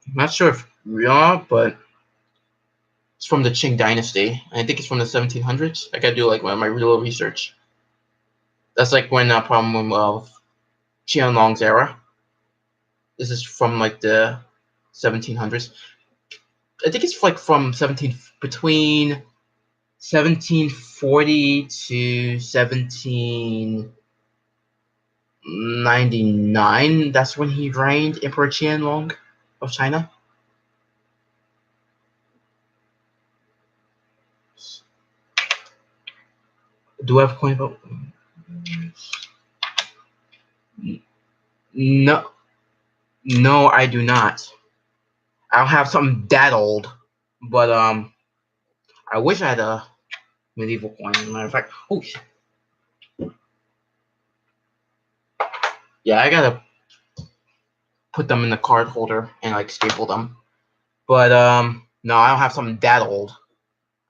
I'm not sure if we are, but it's from the Qing Dynasty. I think it's from the 1700s. I gotta do like my real research. That's like when problem of Qianlong's era. This is from like the 1700s. I think it's like from between 1740 to 1799. That's when he reigned, Emperor Qianlong of China. Do I have a coin about? No, no, I do not. I don't have something that old, but I wish I had a medieval coin. As a matter of fact, oh shit. Yeah, I gotta put them in the card holder and like staple them. But no, I don't have something that old.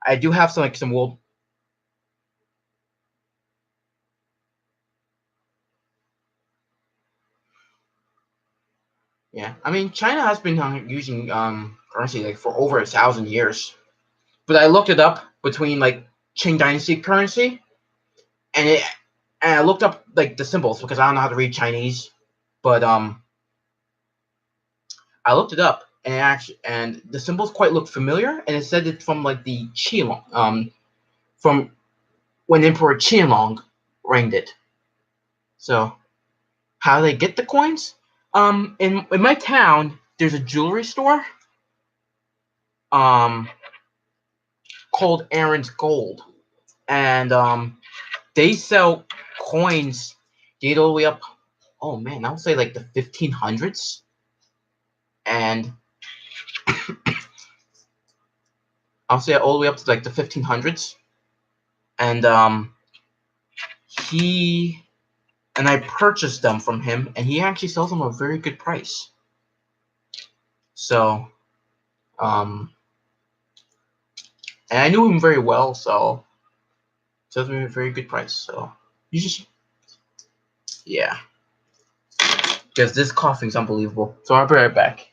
I do have some old. Yeah, I mean China has been using currency like for over 1,000 years. But I looked it up between like Qing Dynasty currency and it and I looked up like the symbols because I don't know how to read Chinese. But I looked it up and the symbols quite look familiar and it said it's from like the Qilong from when Emperor Qianlong reigned it. So how do they get the coins? In my town, there's a jewelry store um called Aaron's Gold, and they sell coins date all the way up. Oh man, I would say like the 1500s, and I'll say all the way up to like the 1500s, and he and I purchased them from him, and he actually sells them at a very good price. So, and I knew him very well, so sells me at a very good price. So you just, yeah, because this coughing's unbelievable. So I'll be right back.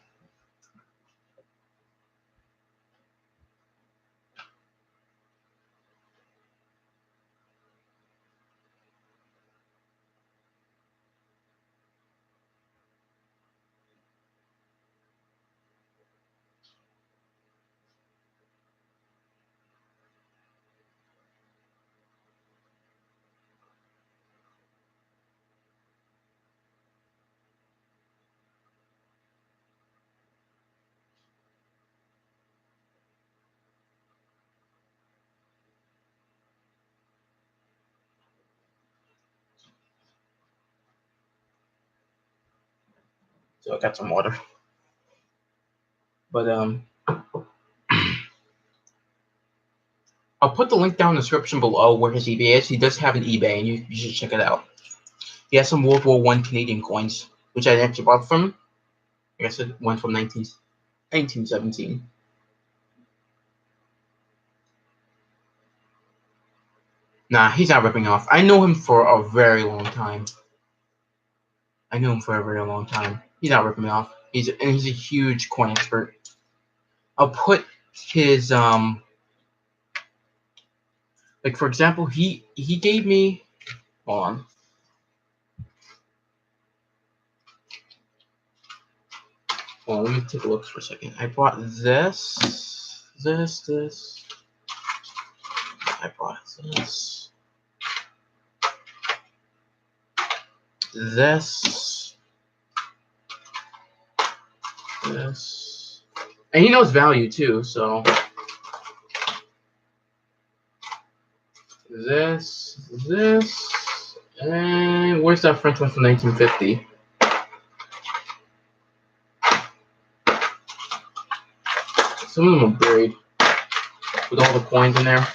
So I got some water. But I'll put the link down in the description below where his eBay is. He does have an eBay, and you should check it out. He has some World War I Canadian coins, which I actually bought from him. Like I said, one from 1917. Nah, he's not ripping off. I know him for a very long time. He's not ripping me off. He's a huge coin expert. I'll put his like for example, he gave me, hold on. Well, let me take a look for a second. I bought this. I bought this. This. And he knows value too, so this, and where's that French one from 1950? Some of them are buried with all the coins in there.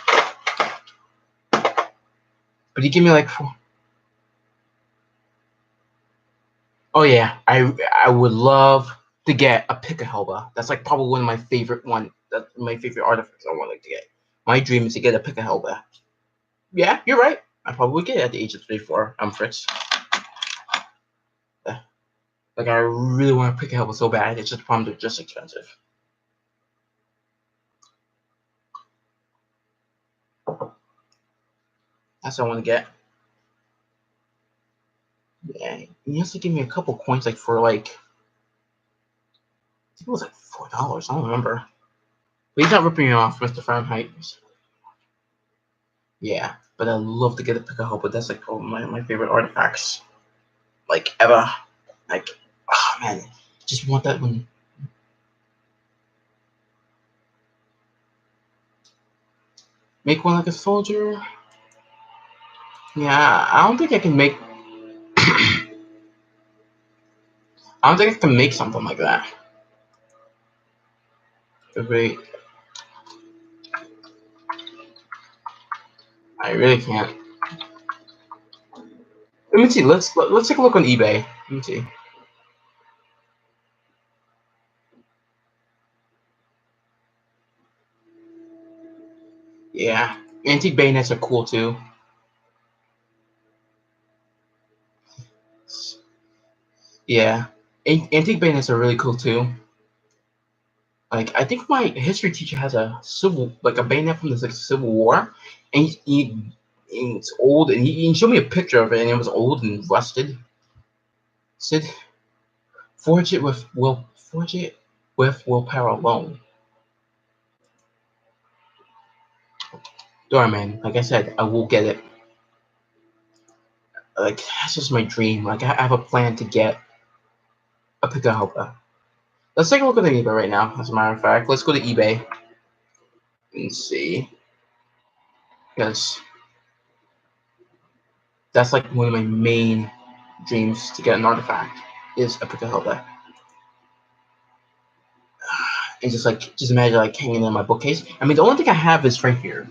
But he gave me like four. Oh yeah, I would love to get a Picahelba. That's like probably one of my favorite That's my favorite artifacts I want to get. My dream is to get a Picahelba. Yeah, you're right. I probably would get it at the age of 34. I'm Fritz. Like I really want to Picahelba so bad. It's just problem they're just expensive. That's what I want to get. Yeah, he has to give me a couple coins, like for like, I think it was like $4. I don't remember. But he's not ripping me off, Mr. Fahrenheit. Yeah, but I love to get a Picahelba. That's like one of my favorite artifacts, like ever. Like, oh man, just want that one. Make one like a soldier. Yeah, I don't think I can make. I don't think I can make something like that. Wait, I really can't. Let me see. Let's take a look on eBay. Let me see. Yeah, antique bayonets are cool too. Yeah, antique bayonets are really cool too. Like I think my history teacher has a bayonet from the Civil War, and it's old, and he showed me a picture of it, and it was old and rusted. Said, forge it with willpower alone. Doorman, like I said, I will get it. Like that's just my dream. Like I have a plan to get a Picahelba. Let's take a look at the eBay right now. As a matter of fact, let's go to eBay and see, because that's like one of my main dreams to get an artifact is a Picahelba. And just imagine like hanging in my bookcase. I mean, the only thing I have is right here.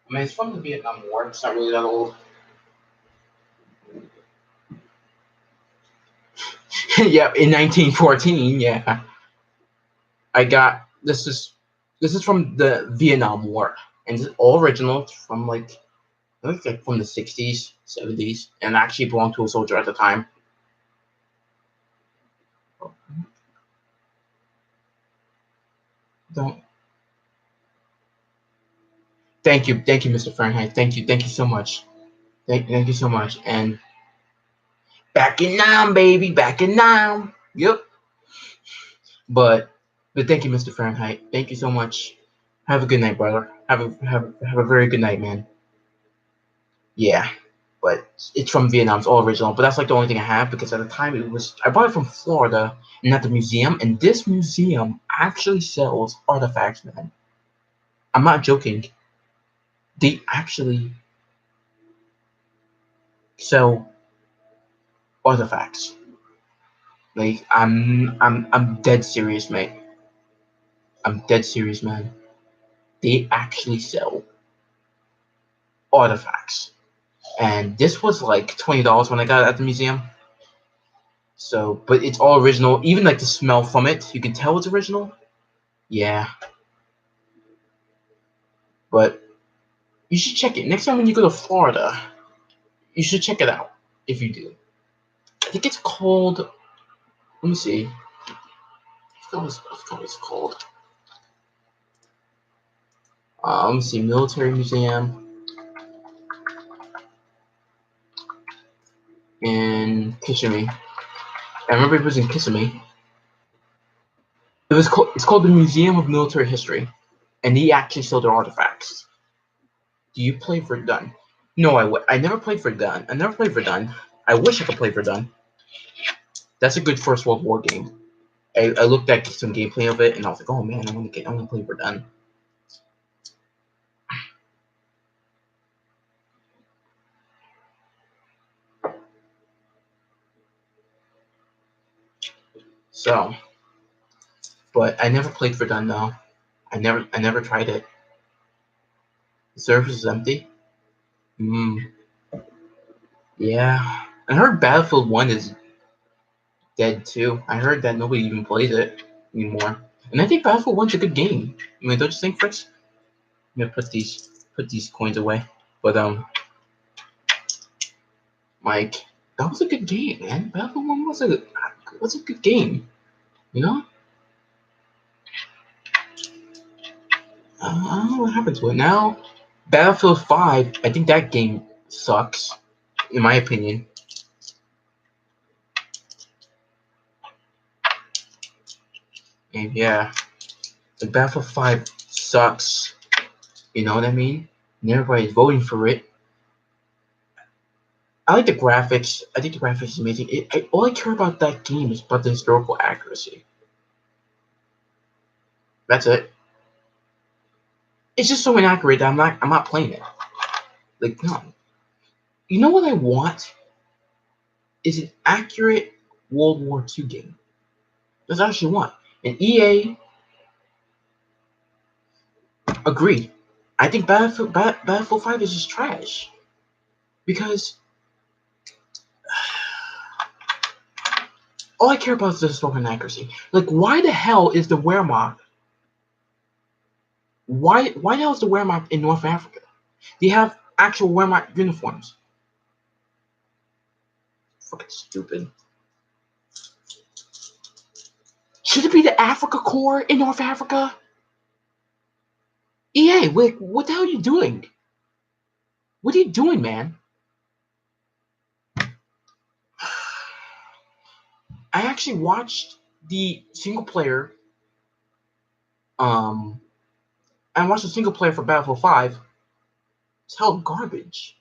I mean, it's from the Vietnam War. It's not really that old. Yep, in 1914. Yeah, I got this is from the Vietnam War, and it's all original. It's from like I think like from the 60s, 70s, and actually belonged to a soldier at the time. Don't. Thank you, Mr. Fahrenheit. Thank you so much. Thank you so much. And back in now, baby, back in now. Yep. But thank you, Mr. Fahrenheit. Thank you so much. Have a good night, brother. Have a very good night, man. Yeah. But it's from Vietnam. It's all original. But that's like the only thing I have because at the time I bought it from Florida and at the museum, and this museum actually sells artifacts, man. I'm not joking. They actually sell artifacts. Like I'm dead serious, mate. I'm dead serious, man. They actually sell artifacts, and this was like $20 when I got it at the museum. So, but it's all original. Even like the smell from it, you can tell it's original. Yeah, but you should check it next time when you go to Florida. You should check it out if you do. I think it's called. Let me see. I forgot what it's called. Let me see. Military Museum in Kissimmee. I remember it was in Kissimmee. It's called the Museum of Military History, and they actually sell their artifacts. Do you play Verdun? No, I never played Verdun. I never played Verdun. I wish I could play Verdun. That's a good First World War game. I looked at some gameplay of it, and I was like, oh man, I want to play Verdun. So, but I never played Verdun though. I never tried it. The surface is empty. Hmm. Yeah. I heard Battlefield 1 is dead too. I heard that nobody even plays it anymore. And I think Battlefield 1's a good game. I mean, don't you think, Fritz? I'm gonna put these coins away. But Mike, that was a good game, man. Battlefield 1 was a good game. You know? I don't know what happened to it. Now Battlefield 5, I think that game sucks, in my opinion. And yeah, the Battlefield 5 sucks. You know what I mean? And everybody's voting for it. I like the graphics. I think the graphics is amazing. All I care about that game is about the historical accuracy. That's it. It's just so inaccurate that I'm not playing it. Like no. You know what I want? Is an accurate World War II game. That's what I actually want. And EA agreed. I think Battlefield 5 is just trash. Because all I care about is the historical accuracy. Like, why the hell is the Wehrmacht? Why the hell is the Wehrmacht in North Africa? They have actual Wehrmacht uniforms. Fucking stupid. Should it be the Africa Corps in North Africa? EA, what the hell are you doing? What are you doing, man? I actually watched the single player. I watched the single player for Battlefield 5. It's hell garbage.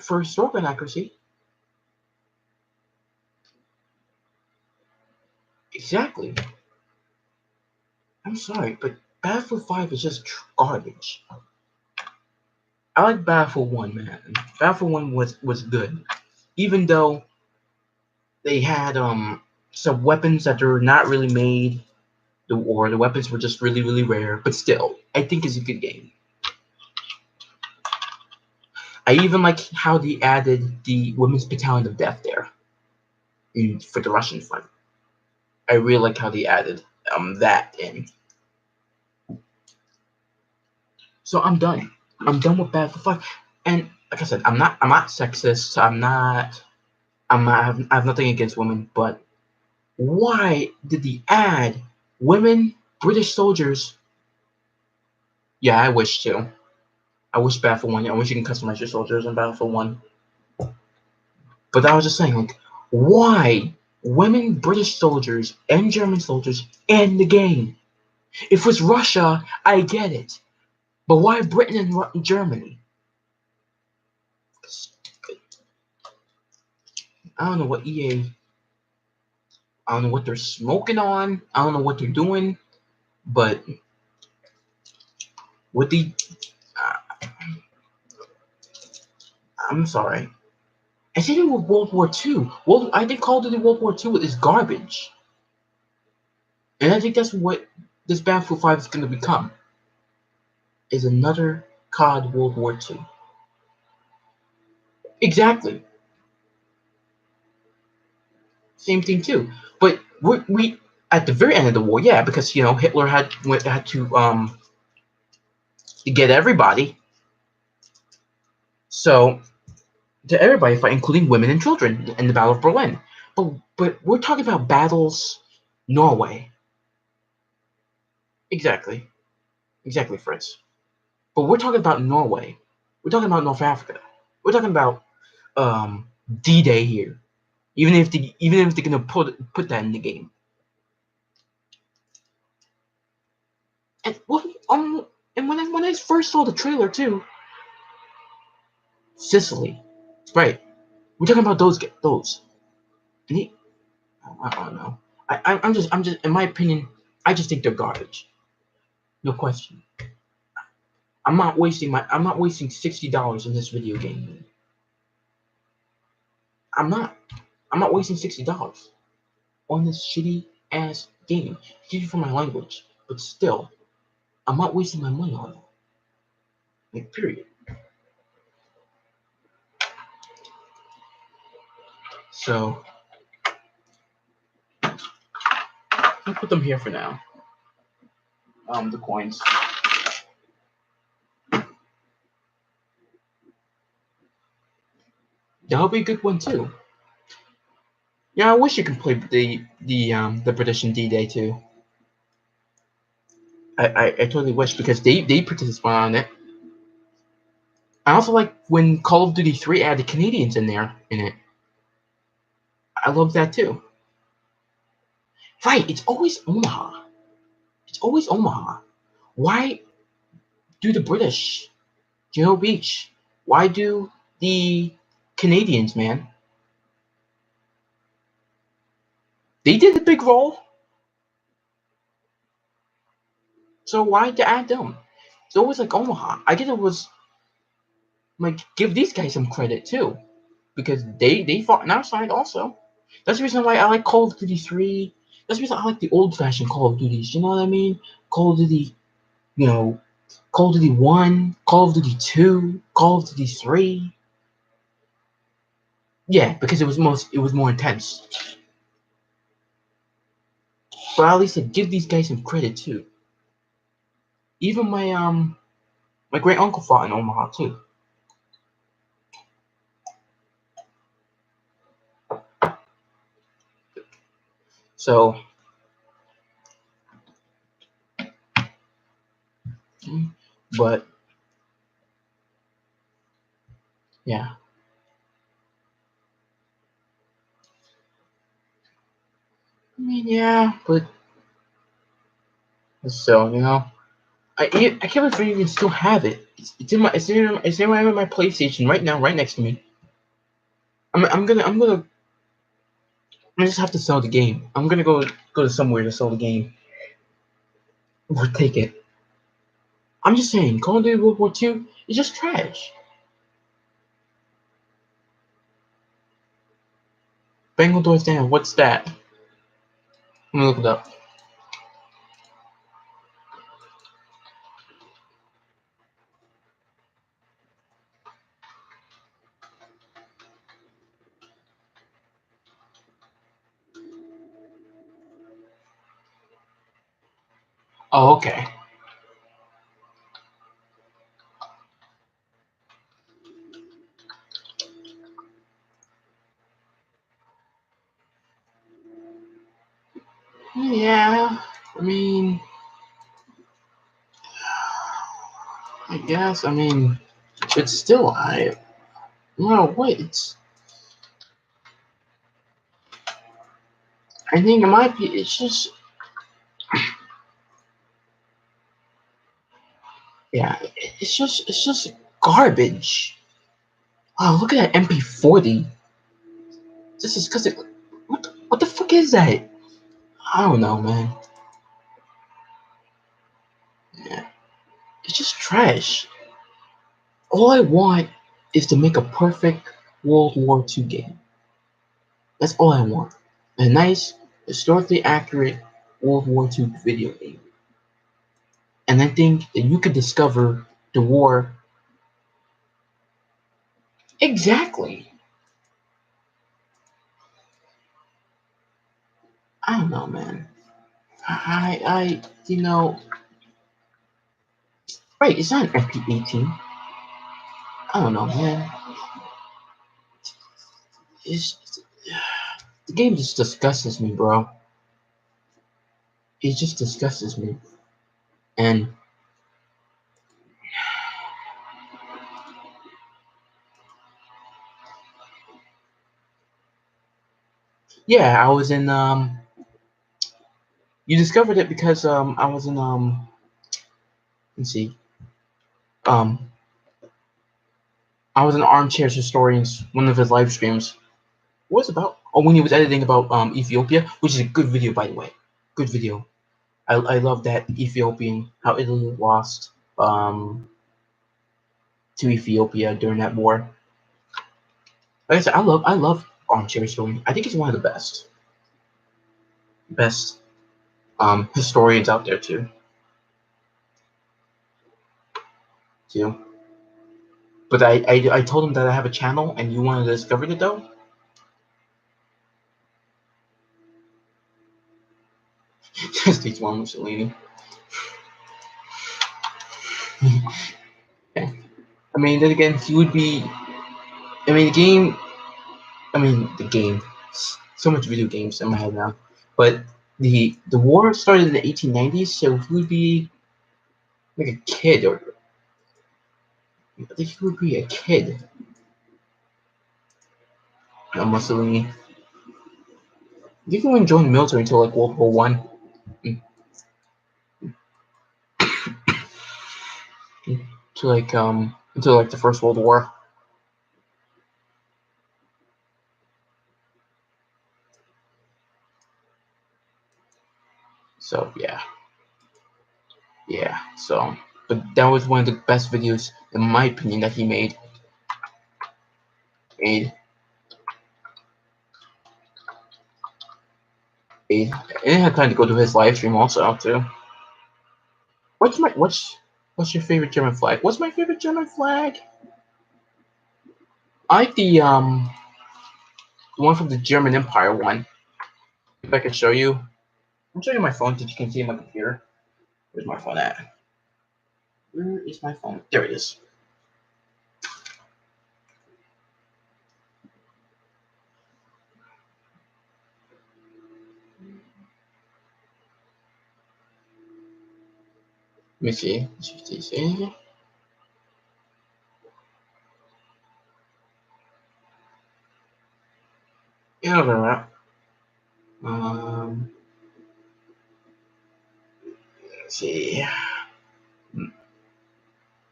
For historical accuracy. Exactly. I'm sorry, but Battlefield 5 is just garbage. I like Battlefield 1, man. Battlefield 1 was good. Even though they had some weapons that were not really made, or the weapons were just really, really rare, but still, I think it's a good game. I even like how they added the Women's Battalion of Death there for the Russian front. I really like how they added that in. So I'm done. I'm done with Battlefield 5. And like I said, I'm not sexist. I have nothing against women, but why did they add women, British soldiers? Yeah, I wish too. I wish Battlefield 1. I wish you can customize your soldiers in Battlefield 1. But I was just saying, like, why women, British soldiers, and German soldiers in the game? If it's Russia, I get it. But why Britain and Germany? I don't know what EA. I don't know what they're smoking on. I don't know what they're doing. But with the. Uh, I'm sorry. And same thing with World War II. Well, I think Call of Duty World War II is garbage, and I think that's what this Battlefield 5 is going to become. Is another COD World War II. Exactly. Same thing too. But we at the very end of the war, yeah, because Hitler had to get everybody. So to everybody fight, including women and children, in the Battle of Berlin. But we're talking about battles, Norway. Exactly, exactly, Fritz. But we're talking about Norway. We're talking about North Africa. We're talking about D-Day here. Even if they're gonna put that in the game. And and when I first saw the trailer too, Sicily, right? We're talking about those. And I don't know. I'm just in my opinion, I just think they're garbage. No question. I'm not wasting $60 in this video game. I'm not. I'm not wasting $60 on this shitty ass game. Excuse me for my language, but still, I'm not wasting my money on it. Like period. So I'll put them here for now. The coins. That'll be a good one too. Yeah, I wish you could play the British in D-Day too. I totally wish because they participate on it. I also like when Call of Duty 3 added Canadians in it. I love that too. Right, it's always Omaha. It's always Omaha. Why do the British Beach? Why do the Canadians, man? They did a big role, so why to add them? It's always like Omaha. I guess it was like give these guys some credit too, because they fought on our side also. That's the reason why I like Call of Duty 3. That's the reason I like the old fashioned Call of Duties. You know what I mean? Call of Duty, you know, Call of Duty 1, Call of Duty 2, Call of Duty 3. Yeah, because it was more intense. But at least I give these guys some credit too. Even my great uncle fought in Omaha too. So, but yeah, I mean yeah, but so I can't believe you even still have it. It's in my PlayStation right now, right next to me. I'm gonna just have to sell the game. I'm gonna go to somewhere to sell the game or take it. I'm just saying, Call of Duty World War II is just trash. Bengal Doors Down, what's that? Let me look it up. Oh, okay. Yeah, I mean, I guess. I mean, but still, what? I think it might be. It's just, yeah, it's just garbage. Oh, look at that MP40. This is because it. What the fuck is that? I don't know, man. Yeah, it's just trash. All I want is to make a perfect World War II game. That's all I want. A nice, historically accurate World War II video game. And I think that you could discover the war exactly. I don't know, man. You know, right? It's not an FP18. I don't know, man. It's the game just disgusts me, bro. It just disgusts me. And yeah, I was in You discovered it because I was in let's see um I was in Armchair's Historians, one of his live streams. What was it about? Oh, when he was editing about Ethiopia, which is a good video, by the way. Good video. I love that Ethiopian, how Italy lost to Ethiopia during that war. Like I said, I love Armchair Historian. I think he's one of the best historians out there too. But I told him that I have a channel and you wanted to discover it though. Just teach one Mussolini. Yeah. I mean, then again, he would be. I mean, the game. I mean, the game. So much video games in my head now. But the war started in the 1890s, so he would be like a kid, or I think he would be a kid. Mussolini. I think he wouldn't join the military until like World War I. To like until like the First World War. So yeah. So, but that was one of the best videos, in my opinion, that he made. And it had time to go to his live stream also too. What's your favorite German flag? What's my favorite German flag? I like the one from the German Empire one. If I could show you, I'll show you my phone so you can see my computer. Where's my phone at? Where is my phone? There it is. Let me see. See? Yeah, over let's see.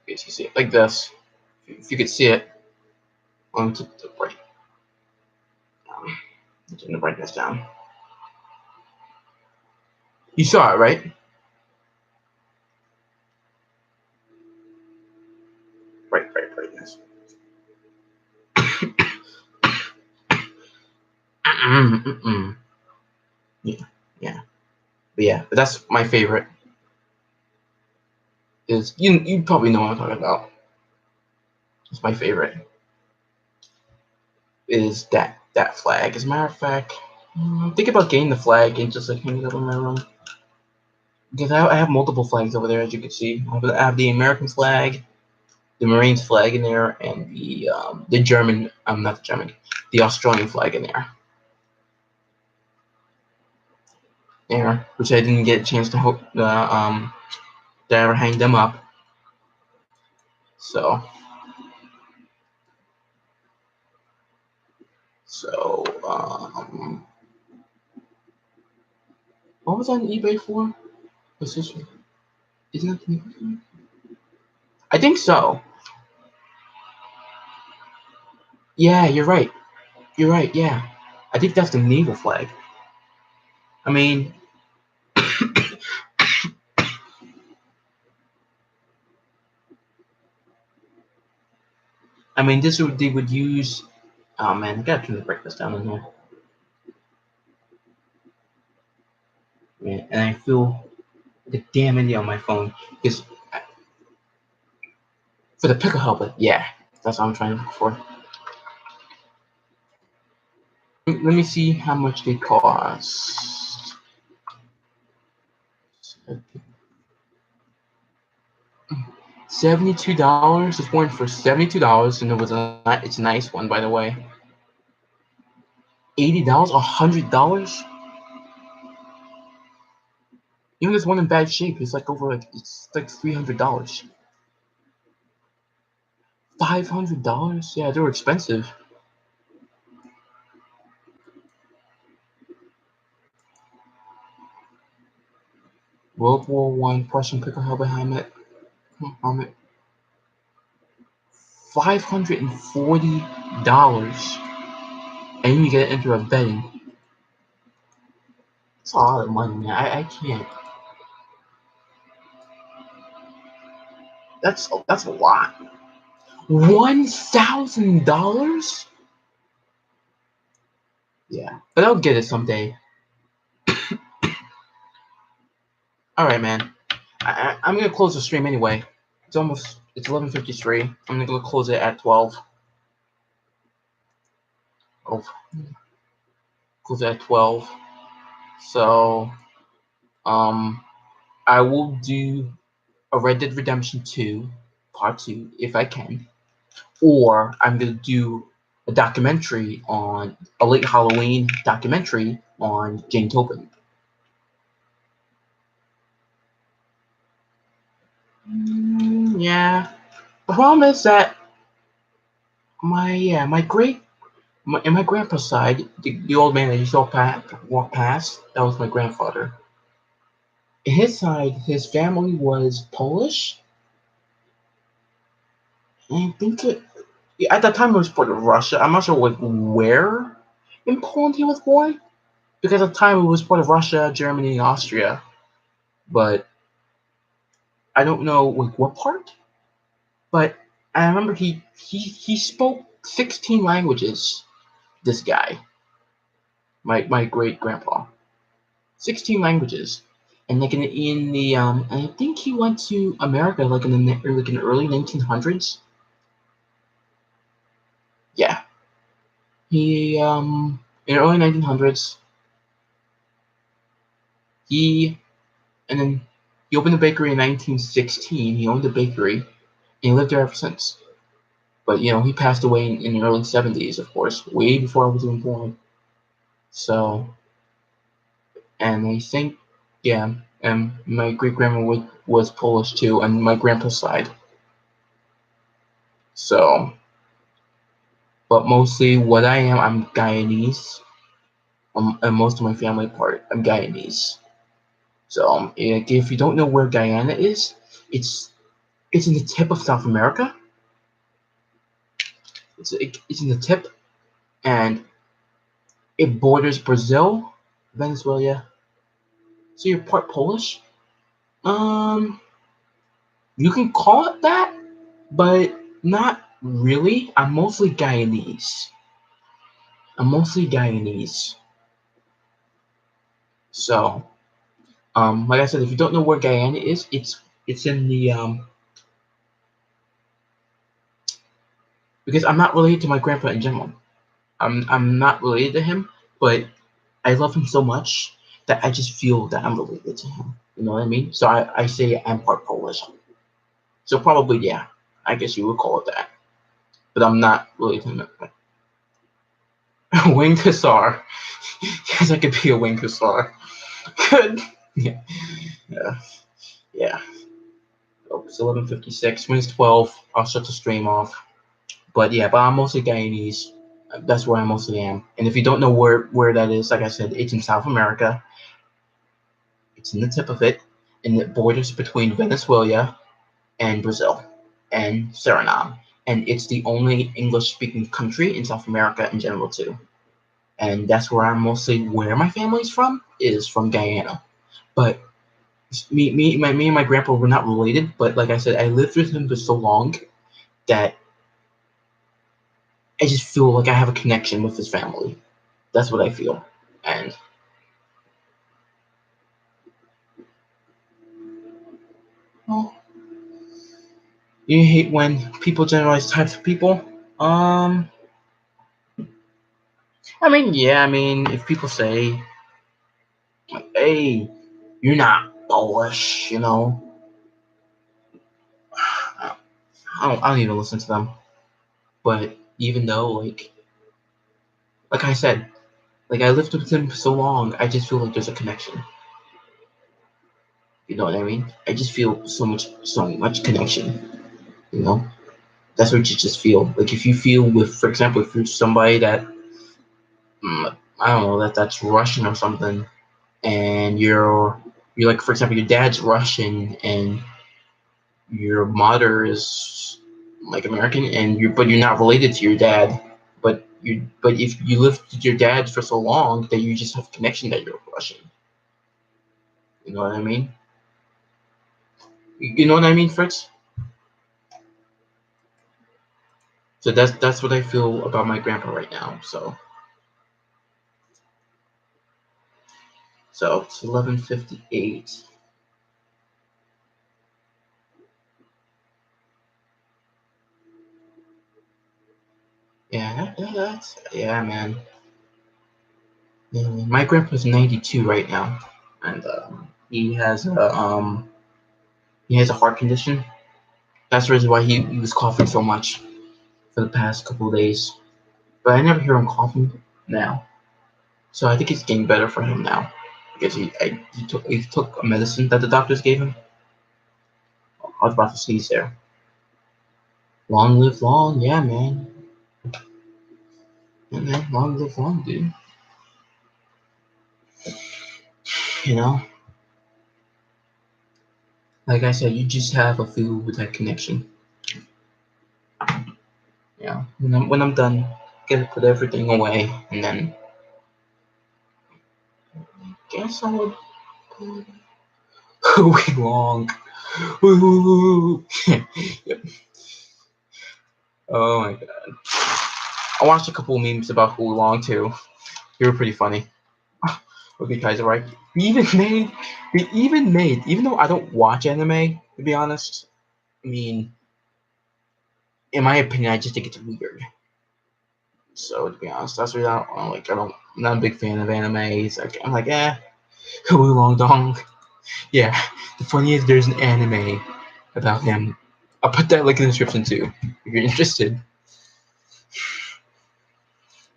You see it like this. If you could see it, on to the right. Turn the brightness down. You saw it, right? Brightness. Yeah, yeah, but that's my favorite. Is you probably know what I'm talking about. It's my favorite. Is that flag? As a matter of fact, think about getting the flag and just like hanging it up in my room. Because I have multiple flags over there, as you can see. I have the American flag, the Marines flag in there, and the German, not the German, the Australian flag in there. Which I didn't get a chance to to ever hang them up. So what was I on eBay for? What's this one? Isn't that the I think so. Yeah, you're right. You're right. Yeah, I think that's the naval flag. I mean, I mean, they would use. Oh man, I gotta turn the breakfast down in here. Man, and I feel the damn India on my phone because for the pickle helper, yeah, that's what I'm trying to look for. Let me see how much they cost. $72. It's one for $72, and it's a nice one, by the way. $80, $100. Even this one in bad shape is like it's like $300. $500? Yeah, they were expensive. World War I Prussian pickle helmet. $540, and you get into a betting. It's a lot of money, man. I can't. That's a lot. $1,000? Yeah, but I'll get it someday. All right, man. I'm gonna close the stream anyway. It's 11:53. I'm gonna go close it at 12. Oh, close it at 12. So I will do a Red Dead Redemption 2 Part 2 if I can, or I'm gonna do a documentary on a late Halloween documentary on Jane Tobin. Yeah. The problem is that my grandpa's side, the old man that you saw walk past, that was my grandfather. His side, his family was Polish. And I think at that time it was part of Russia. I'm not sure like where in Poland he was born, because at the time it was part of Russia, Germany, and Austria. But I don't know like what part. But I remember he spoke 16 languages. This guy, my great grandpa, 16 languages. And like in the I think he went to America like in the early 1900s. Yeah, he in the early 1900s. He and then he opened a bakery in 1916. He owned a bakery, and he lived there ever since. But he passed away in the early 70s, of course, way before I was even born. So, and I think, yeah, and my great grandma was Polish too, and my grandpa's side. So, but mostly what I am, I'm Guyanese. And most of my family part, I'm Guyanese. So, if you don't know where Guyana is, it's in the tip of South America. It's in the tip, and it borders Brazil, Venezuela. So you're part Polish. Um, you can call it that, but not really. I'm mostly Guyanese. So, like I said, if you don't know where Guyana is, it's in the because I'm not related to my grandpa in general. I'm not related to him, but I love him so much that I just feel that I'm related to him. You know what I mean? So I say I'm part Polish. So probably, yeah, I guess you would call it that. But I'm not related to him. Wing Kassar. Yes, I could be a Wing Kassar. Good. Yeah. Yeah. Yeah. Oh, it's 11:56. When it's 12, I'll shut the stream off. But yeah, I'm mostly Guyanese. That's where I mostly am. And if you don't know where that is, like I said, it's in South America. It's in the tip of it, and it borders between Venezuela and Brazil and Suriname. And it's the only English-speaking country in South America in general too. And that's where my family's from, is from Guyana. But me and my grandpa were not related. But like I said, I lived with him for so long that I just feel like I have a connection with his family. That's what I feel. And well, you hate when people generalize types of people. Um, I mean, yeah, I mean, if people say, like, "Hey, you're not Polish," I don't even listen to them. But even though, like I said, like I lived with him for so long, I just feel like there's a connection. You know what I mean? I just feel so much connection. You know, that's what you just feel. Like if you feel with, for example, if you're somebody that I don't know that's Russian or something, and you're like, for example, your dad's Russian and your mother is like American, and you're not related to your dad, but if you lived with your dad for so long that you just have a connection that you're Russian. You know what I mean? You know what I mean, Fritz? So that's what I feel about my grandpa right now. So it's 11:58. Yeah, yeah, man. Yeah, man. My grandpa's 92 right now, and he has a heart condition. That's the reason why he was coughing so much for the past couple of days. But I never hear him coughing now, so I think it's getting better for him now because he took a medicine that the doctors gave him. I was about to sneeze there. Long live long, yeah, man. Yeah, man, long live long, dude. You know, like I said, you just have a feel with that connection. Yeah. When I'm done, gotta put everything away, and then guess I would going long. Yep. Oh my god. I watched a couple memes about Hu Long too. They were pretty funny. Okay, guys, alright. Even though I don't watch anime, to be honest, I mean, in my opinion, I just think it's weird. So to be honest, that's why I'm not a big fan of animes. I'm like, Hu Long Dong. Yeah, the funny is there's an anime about him. I'll put that link in the description too, if you're interested.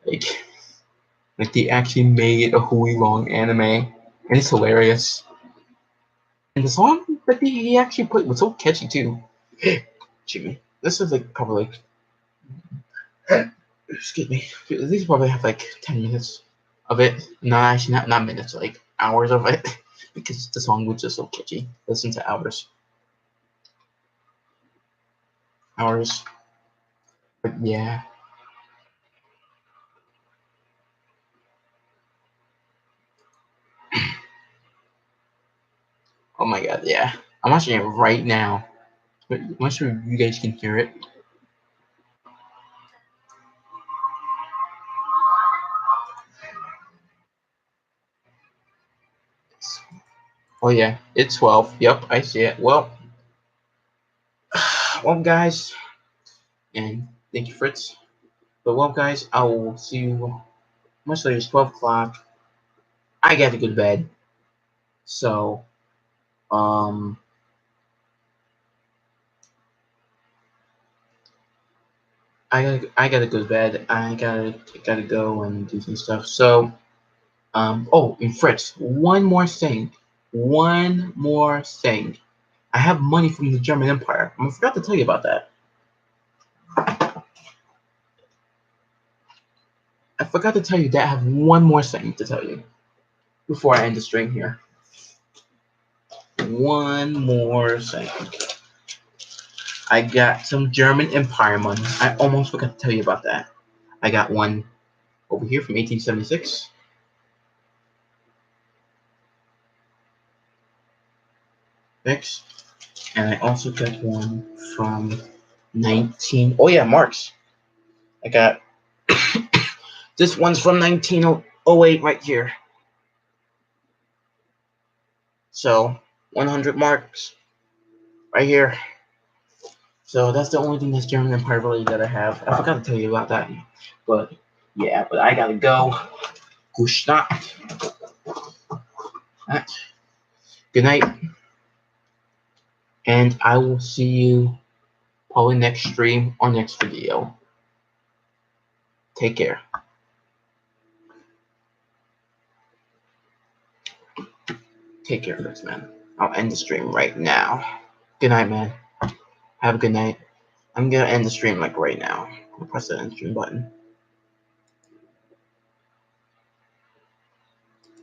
Like, like they actually made a Hui Long anime, and it's hilarious. And the song that he actually put was so catchy too. Jimmy, this is like probably excuse me. These probably have like 10 minutes of it. No, actually not minutes, like hours of it, because the song was just so catchy. Listen to hours. But yeah, oh my god, yeah. I'm watching it right now. But I'm not sure if you guys can hear it. Oh yeah, it's 12. Yep, I see it. Well, guys, and thank you, Fritz. But well, guys, I will see you much later. It's 12 o'clock. I got to go to bed. So, um, I gotta go to bed. I gotta go and do some stuff. So, oh, and Fritz, one more thing. One more thing. I have money from the German Empire. I forgot to tell you about that. I forgot to tell you that I have one more thing to tell you before I end the stream here. One more thing. I got some German Empire money. I almost forgot to tell you about that. I got one over here from 1876. Next. And I also got one from 19. Oh yeah, Marx. I got This one's from 1908 right here. So 100 marks right here. So that's the only thing that's German Empire related that I have. I forgot to tell you about that. But yeah, but I gotta go. Good night. And I will see you probably next stream or next video. Take care. Take care, folks, man. I'll end the stream right now. Good night, man. Have a good night. I'm gonna end the stream like right now. I'll press the end stream button.